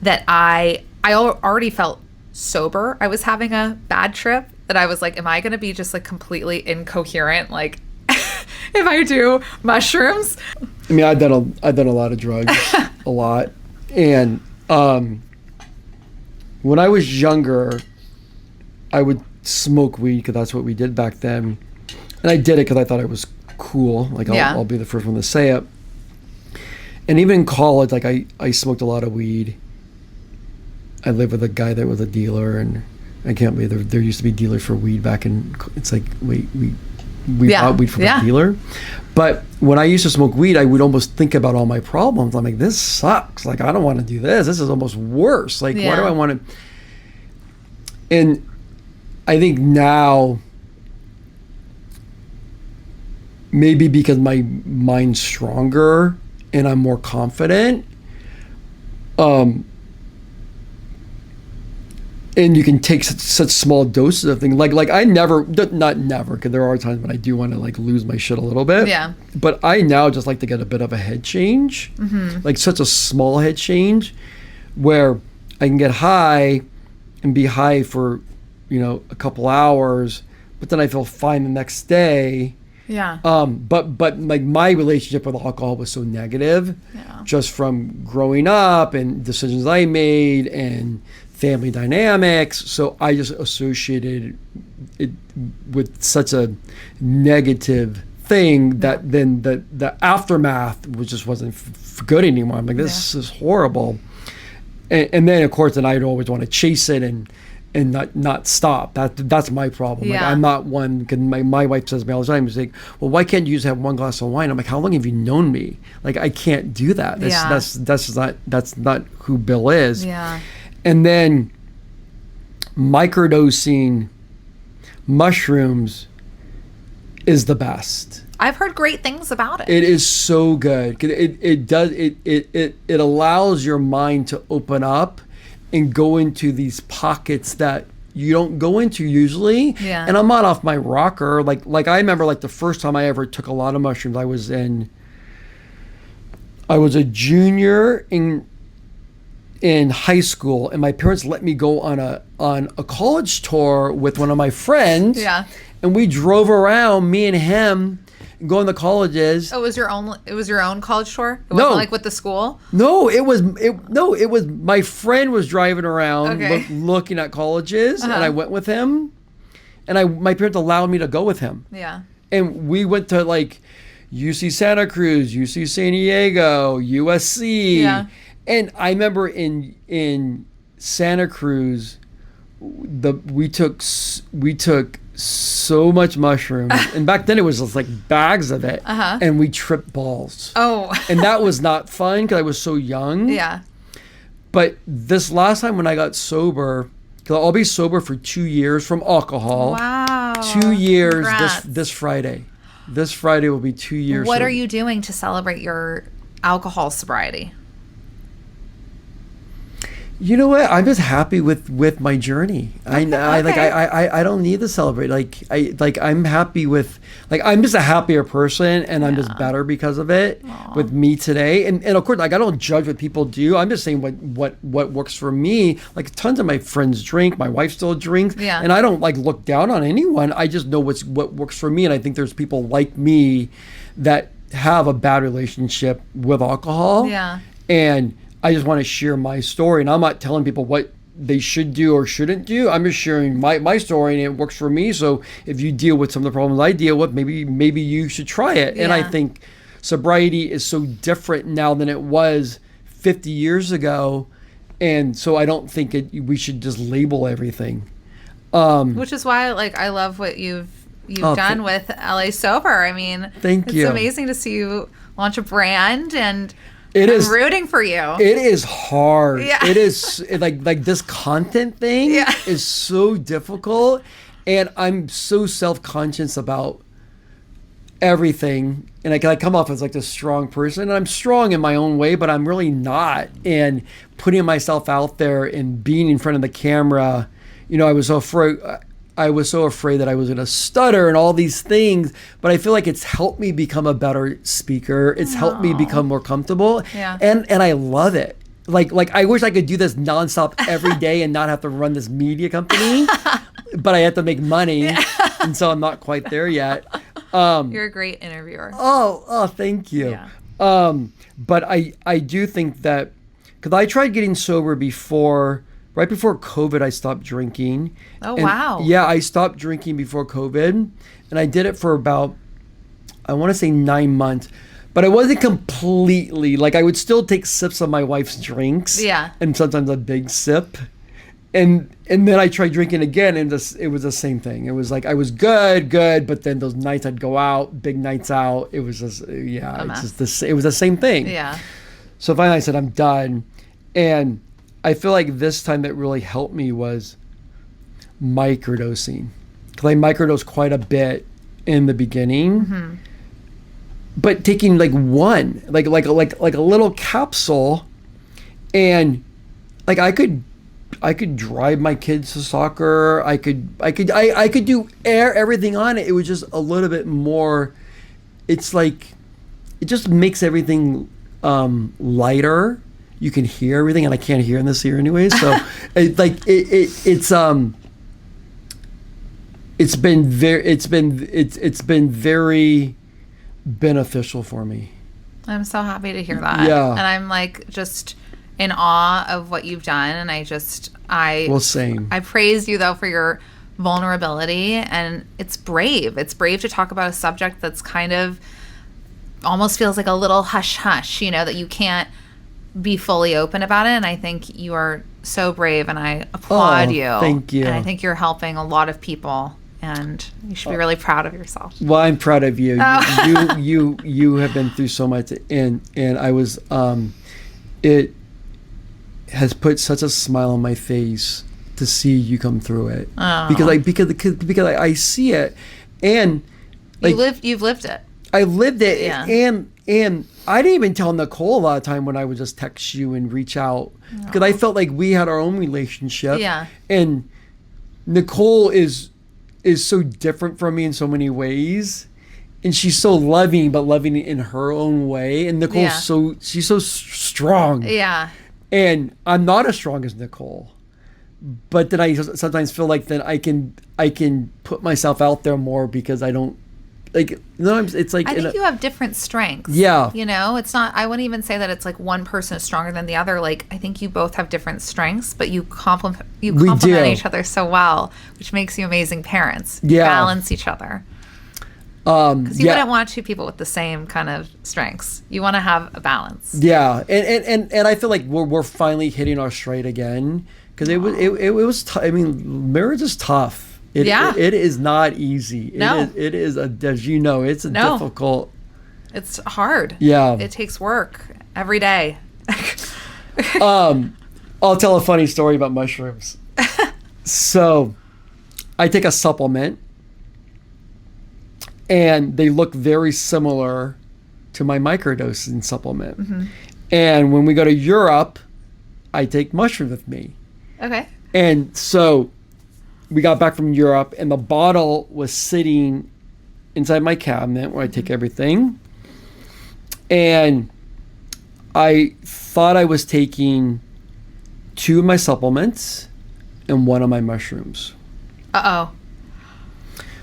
that I already felt sober. I was having a bad trip that I was like, am I going to be just like completely incoherent? Like if I do mushrooms? I mean, I've done a lot of drugs, a lot. And when I was younger, I would smoke weed because that's what we did back then. And I did it because I thought it was cool. Like, I'll be the first one to say it. And even in college, like I smoked a lot of weed. I lived with a guy that was a dealer, and I can't believe there used to be dealers for weed back in. It's like, wait, we bought weed from a dealer. But when I used to smoke weed, I would almost think about all my problems. I'm like, this sucks. Like, I don't want to do this. This is almost worse. Like, why do I want to? And I think now, maybe because my mind's stronger and I'm more confident, and you can take such small doses of things. Like I never, not never, because there are times when I do want to like lose my shit a little bit. Yeah. But I now just like to get a bit of a head change, like such a small head change, where I can get high and be high for, a couple hours, but then I feel fine the next day. Yeah. But like my relationship with alcohol was so negative, just from growing up and decisions I made and family dynamics. So I just associated it with such a negative thing that then the aftermath wasn't good anymore. I'm like, this is horrible. And then of course, then I'd always want to chase it and not stop. That's my problem. Like, I'm not one, because my wife says to me all the time, she's like, well, why can't you just have one glass of wine? I'm like, how long have you known me? Like, I can't do that. That's not who Bill is. Yeah. And then microdosing mushrooms is the best. I've heard great things about it. It is so good. It allows your mind to open up and go into these pockets that you don't go into usually. Yeah. And I'm not off my rocker. Like I remember like the first time I ever took a lot of mushrooms, I was a junior in high school, and my parents let me go on a college tour with one of my friends. Yeah. And we drove around, me and him, going to colleges. Oh, it was your own college tour? It wasn't like with the school? No, it was my friend was driving around looking at colleges, and I went with him, and my parents allowed me to go with him. Yeah. And we went to like UC Santa Cruz, UC San Diego, USC. Yeah. And I remember in Santa Cruz, we took so much mushroom, and back then it was just like bags of it, and we tripped balls. Oh. And that was not fun because I was so young. Yeah. But this last time when I got sober, because I'll be sober for 2 years from alcohol. Wow. 2 years Congrats. this Friday. This Friday will be 2 years. What are you doing to celebrate your alcohol sobriety? You know what? I'm just happy with my journey. I don't need to celebrate. I'm happy with, I'm just a happier person, and I'm just better because of it. With me today. And of course, I don't judge what people do. I'm just saying what works for me. Like, tons of my friends drink. My wife still drinks. Yeah. And I don't look down on anyone. I just know what works for me. And I think there's people like me that have a bad relationship with alcohol. Yeah. And I just want to share my story, and I'm not telling people what they should do or shouldn't do. I'm just sharing my story, and it works for me. So if you deal with some of the problems I deal with, maybe you should try it. And I think sobriety is so different now than it was 50 years ago, and so I don't think we should just label everything. Which is why, I love what you've done with LA Sober. I mean, thank you. It's amazing to see you launch a brand, and I'm rooting for you. It is hard. Yeah. It is like this content thing is so difficult, and I'm so self-conscious about everything. And I come off as this strong person, and I'm strong in my own way, but I'm really not. And putting myself out there and being in front of the camera, I was so afraid. I was so afraid that I was going to stutter and all these things, but I feel like it's helped me become a better speaker. It's helped me become more comfortable. Yeah. And I love it. Like I wish I could do this nonstop every day and not have to run this media company, but I have to make money. And so I'm not quite there yet. You're a great interviewer. Oh, thank you. Yeah. But I do think that, because I tried getting sober right before COVID, I stopped drinking. Oh, And, wow. Yeah, I stopped drinking before COVID, and I did it for about, I want to say 9 months. But I wasn't completely, I would still take sips of my wife's drinks. Yeah. And sometimes a big sip. And then I tried drinking again, and it was the same thing. It was I was good, but then those nights I'd go out, big nights out. It was just, it was the same thing. Yeah. So finally I said, I'm done. And I feel like this time that really helped me was microdosing. Because I microdosed quite a bit in the beginning. But taking one, like a little capsule, and I could drive my kids to soccer. I could do everything on it. It was just a little bit more. It's it just makes everything lighter. You can hear everything, and I can't hear in this ear anyway. So it's been very beneficial for me. I'm so happy to hear that. Yeah. And I'm just in awe of what you've done, and Well, same. I praise you though for your vulnerability, and it's brave. It's brave to talk about a subject that's kind of almost feels like a little hush hush, that you can't be fully open about it. And I think you are so brave, and I applaud you. Thank you. And I think you're helping a lot of people, and you should be really proud of yourself. Well, I'm proud of you. You have been through so much, and I was it has put such a smile on my face to see you come through it. Oh. Because I see it, and you've lived it. I lived it. Yeah. And I didn't even tell Nicole a lot of time when I would just text you and reach out, because I felt like we had our own relationship. Yeah. And Nicole is so different from me in so many ways, and she's so loving, but loving in her own way. And Nicole's she's so strong. Yeah. And I'm not as strong as Nicole, but then I sometimes feel like then I can put myself out there more, because I don't. It's like I think you have different strengths. Yeah. It's not, I wouldn't even say that it's one person is stronger than the other. I think you both have different strengths, but you complement each other so well, which makes you amazing parents. You balance each other. Because you wouldn't want two people with the same kind of strengths. You want to have a balance. Yeah. And I feel like we're finally hitting our stride again, because it was tough. I mean, marriage is tough. Yeah. It is not easy. No. It is as you know, it's a No. difficult. It's hard. Yeah. It takes work every day. I'll tell a funny story about mushrooms. So, I take a supplement, and they look very similar to my microdosing supplement. Mm-hmm. And when we go to Europe, I take mushrooms with me. Okay. And so we got back from Europe, and the bottle was sitting inside my cabinet where I take everything. And I thought I was taking 2 of my supplements and 1 of my mushrooms. Uh-oh.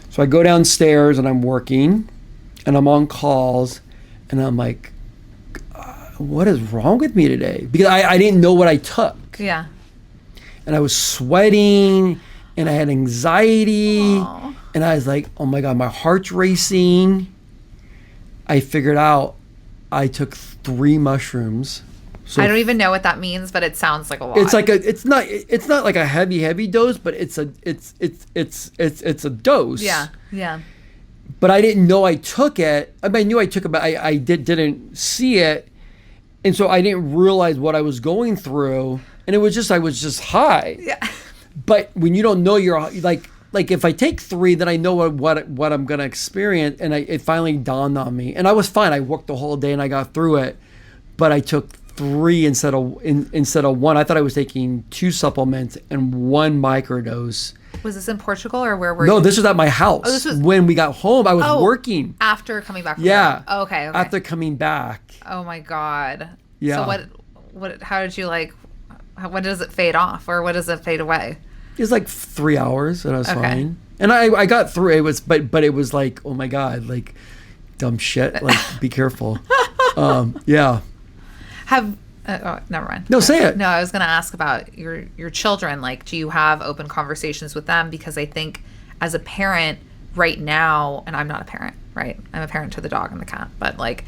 So I go downstairs and I'm working and I'm on calls and I'm like, what is wrong with me today? Because I didn't know what I took. Yeah. And I was sweating and I had anxiety. Aw. And I was like, oh my God, my heart's racing. I figured out I took 3 mushrooms. So I don't even know what that means, but it sounds like a lot. it's like it's not like a heavy dose, but it's a dose. Yeah. Yeah. But I didn't know I took it. I mean, I knew I took it, but I didn't see it. And so I didn't realize what I was going through. And I was just high. Yeah. But when you don't know, you're like if I take 3, then I know what I'm gonna experience, and it finally dawned on me, and I was fine. I worked the whole day and I got through it, but I took 3 instead of 1. I thought I was taking 2 supplements and 1 microdose. Was this in Portugal or where were you? No, this was at my house. Oh, this was- when we got home. I was working. After coming back from Yeah. work. Oh, okay. After coming back. Oh my God. Yeah. So how did you when does it fade off or what does it fade away? It was like 3 hours, and I was Okay. fine. And I got through it. But it was like, oh my God, like dumb shit. Like be careful. Yeah. Never mind. No, say it. No, I was going to ask about your children. Like, do you have open conversations with them? Because I think as a parent right now, and I'm not a parent, right? I'm a parent to the dog and the cat. But like,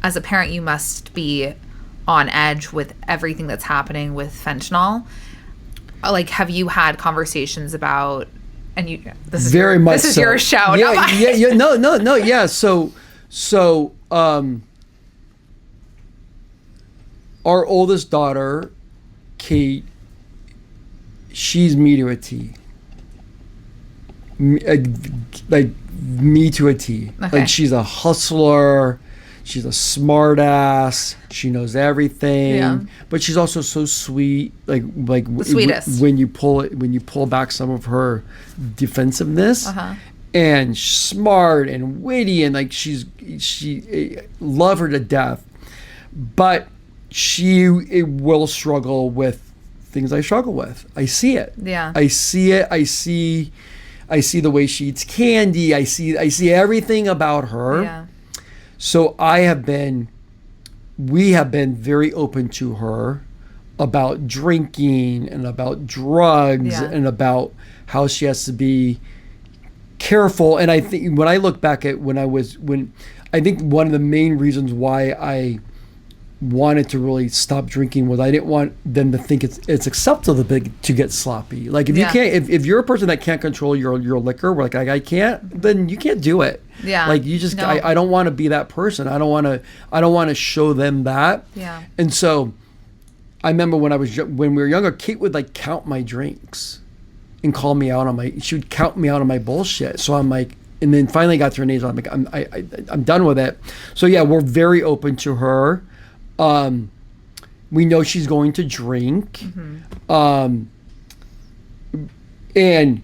as a parent, you must be on edge with everything that's happening with fentanyl. Like, have you had conversations about? And you, this is Very much. This is so. your show. Yeah, not mine. yeah. No. Yeah. So, our oldest daughter, Kate, she's me to a T. Like me to a T. Okay. Like she's a hustler. She's a smart ass. She knows everything. Yeah. But she's also so sweet. Like The sweetest. when you pull back some of her defensiveness. Uh-huh. And smart and witty, and like she love her to death, but she will struggle with things I struggle with. I see it. Yeah. I see it. I see the way she eats candy. I see everything about her. Yeah. So we have been very open to her about drinking and about drugs Yeah. and about how she has to be careful. And I think when I look back at when I think one of the main reasons why I wanted to really stop drinking was I didn't want them to think it's acceptable to get sloppy. Like if you Yeah. can't, if you're a person that can't control your liquor, like I can't, then you can't do it. Yeah. Like you just, No. I don't want to be that person. I don't want to show them that. Yeah. And so I remember when we were younger, Kate would like count my drinks and call me out on she would count me out on my bullshit. So I'm like, and then finally got to her knees. I'm like, I'm done with it. So yeah, we're very open to her. We know she's going to drink. Mm-hmm. And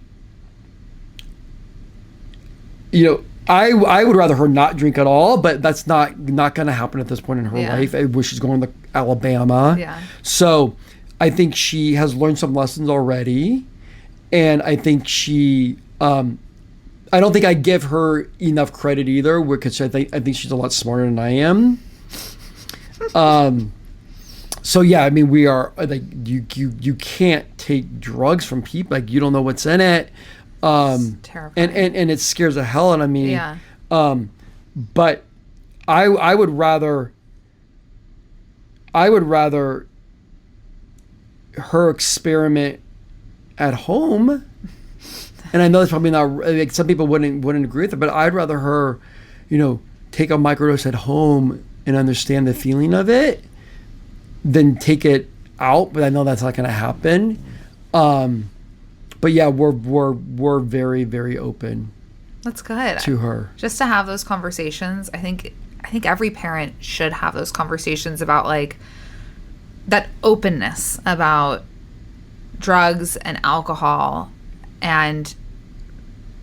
you know, I would rather her not drink at all, but that's not going to happen at this point in her Yeah. life. I wish she's going to Alabama. Yeah. So I think she has learned some lessons already. And I think I don't think I give her enough credit either, because I think she's a lot smarter than I am. So yeah, I mean, we are like you can't take drugs from people, like you don't know what's in it. Terrifying. And it scares the hell out of me. Yeah. But I would rather her experiment at home And I know it's probably not like some people wouldn't agree with it, but I'd rather her, take a microdose at home and understand the feeling of it than take it out. But I know that's not going to happen. But yeah, we're very, very open. That's good. To her. Just to have those conversations. I think every parent should have those conversations about like that openness about drugs and alcohol, and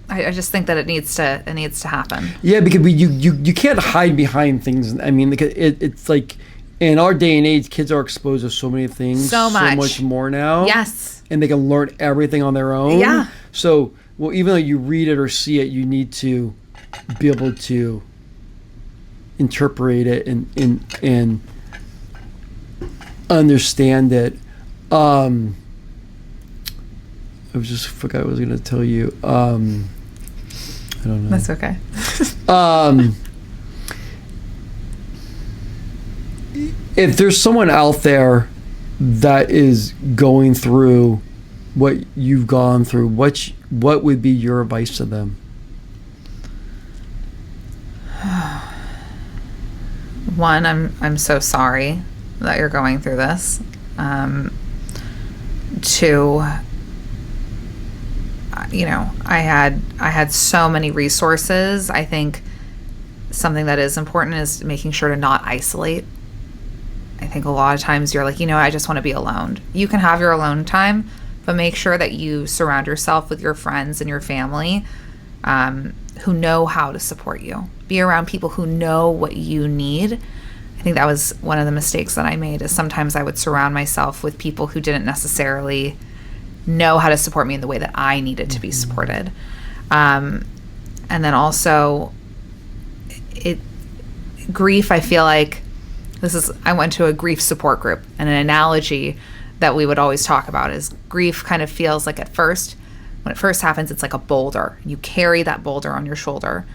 I just think that it needs to happen. Yeah, because you can't hide behind things. I mean, it's like in our day and age, kids are exposed to so many things, so much more now. Yes. And they can learn everything on their own. Yeah. So, well, even though you read it or see it, you need to be able to interpret it and understand it. I forgot what I was going to tell you. I don't know. That's okay. If there's someone out there that is going through what you've gone through, what would be your advice to them? One, I'm so sorry that you're going through this. Two, I had so many resources. I think something that is important is making sure to not isolate. I think a lot of times you're like, I just want to be alone. You can have your alone time, but make sure that you surround yourself with your friends and your family who know how to support you. Be around people who know what you need. I think that was one of the mistakes that I made, is sometimes I would surround myself with people who didn't necessarily know how to support me in the way that I needed to be supported. And then also grief, I feel like I went to a grief support group, and an analogy that we would always talk about is grief kind of feels like when it first happens, it's like a boulder. You carry that boulder on your shoulder.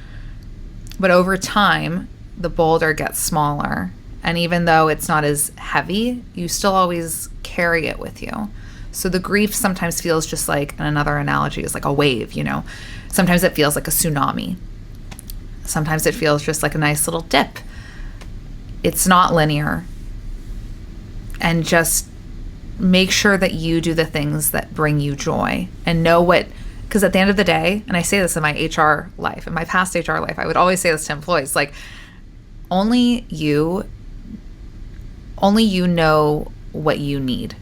But over time, the boulder gets smaller. And even though it's not as heavy, you still always carry it with you. So the grief sometimes feels just like, and another analogy is like a wave, Sometimes it feels like a tsunami. Sometimes it feels just like a nice little dip. It's not linear. And just make sure that you do the things that bring you joy, and know because at the end of the day, and I say this in my HR life, in my past HR life, I would always say this to employees, like, only you know what you need.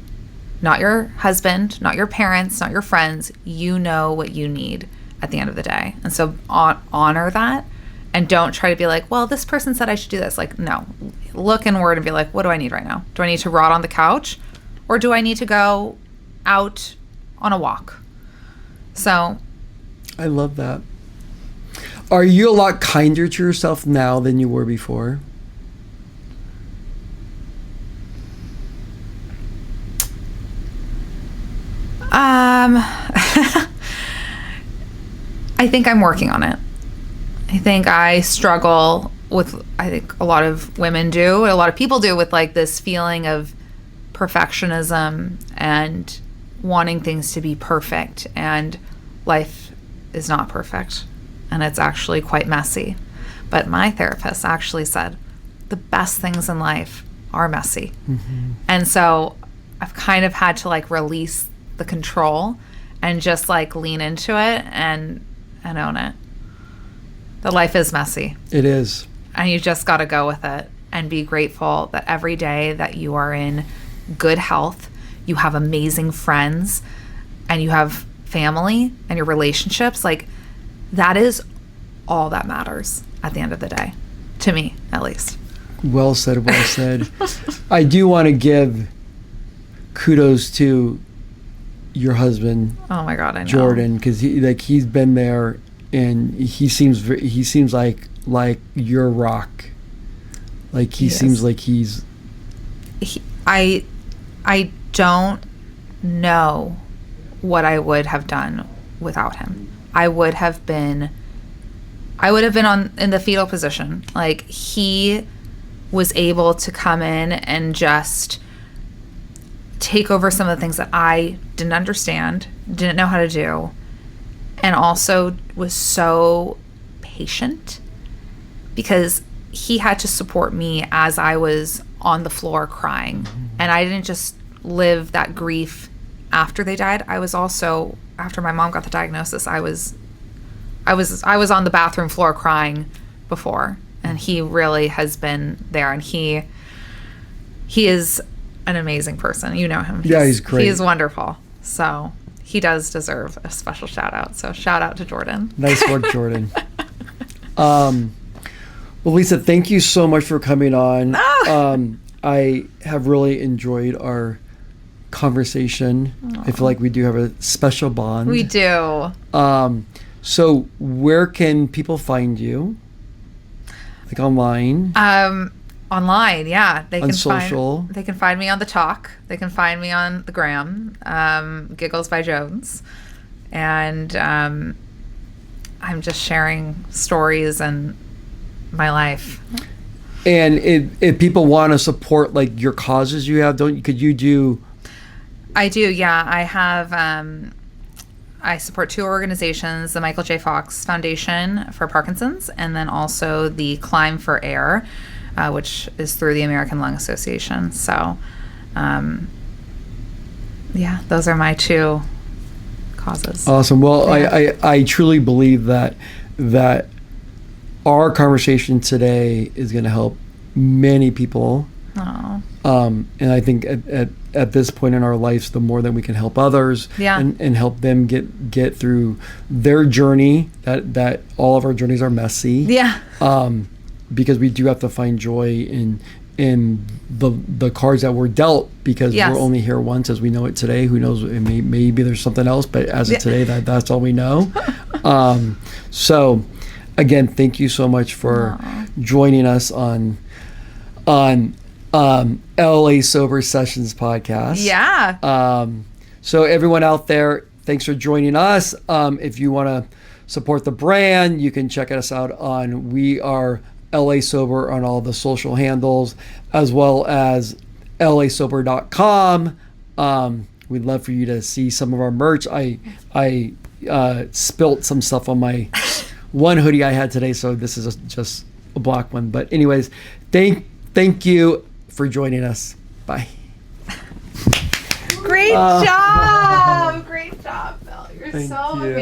Not your husband, not your parents, not your friends. You know what you need at the end of the day. And so honor that. And don't try to be like, well, this person said I should do this. Like, no. Look inward and be like, what do I need right now? Do I need to rot on the couch? Or do I need to go out on a walk? So. I love that. Are you a lot kinder to yourself now than you were before? I think I'm working on it. I think I struggle with, I think a lot of women do, a lot of people do, with like this feeling of perfectionism and wanting things to be perfect, and life is not perfect, and it's actually quite messy. But my therapist actually said the best things in life are messy. Mm-hmm. And so I've kind of had to like release the control and just like lean into it and own it. The life is messy. It is. And you just got to go with it and be grateful that every day that you are in good health, you have amazing friends, and you have family and your relationships. Like, that is all that matters at the end of the day, to me at least. Well said, well said. I do want to give kudos to your husband. Oh my God, I know. Jordan, because he's been there, and he seems like your rock. Like he seems like he's. I don't know what I would have done without him. I would have been in the fetal position. Like, he was able to come in and just take over some of the things that I didn't understand, didn't know how to do, and also was so patient, because he had to support me as I was on the floor crying. And I didn't just live that grief after they died. I was also, after my mom got the diagnosis, I was on the bathroom floor crying before. And he really has been there, and he is an amazing person. You know him. Yeah, he's great. He is wonderful. So he does deserve a special shout out. So shout out to Jordan. Nice work, Jordan. Well, Lisa, thank you so much for coming on. I have really enjoyed our conversation. I feel like we do have a special bond. We do. So where can people find you? Like online? Online, yeah. They On can social? They can find me on the Talk. They can find me on the Gram, Giggles by Jones. And I'm just sharing stories and my life. And if people want to support like your causes you have, could you do? I do, yeah. I have, I support 2 organizations, the Michael J. Fox Foundation for Parkinson's, and then also the Climb for Air, which is through the American Lung Association. So, yeah, those are my 2 causes. Awesome. Well, Yeah. I truly believe that our conversation today is going to help many people. Oh. And I think at this point in our lives, the more that we can help others Yeah. and help them get through their journey, that all of our journeys are messy. Yeah. Because we do have to find joy in the cards that we're dealt, because Yes. we're only here once as we know it today. Who knows, maybe there's something else, but as of today, that's all we know. So again, thank you so much for joining us on LA Sober Sessions podcast. Yeah. So everyone out there, thanks for joining us. If you want to support the brand, you can check us out on We Are LA Sober on all the social handles, as well as lasober.com. We'd love for you to see some of our merch. I spilt some stuff on my one hoodie I had today, so this is just a black one. But anyways, thank you for joining us. Bye. Great job. Great job, Bill. You're Thank so you. amazing.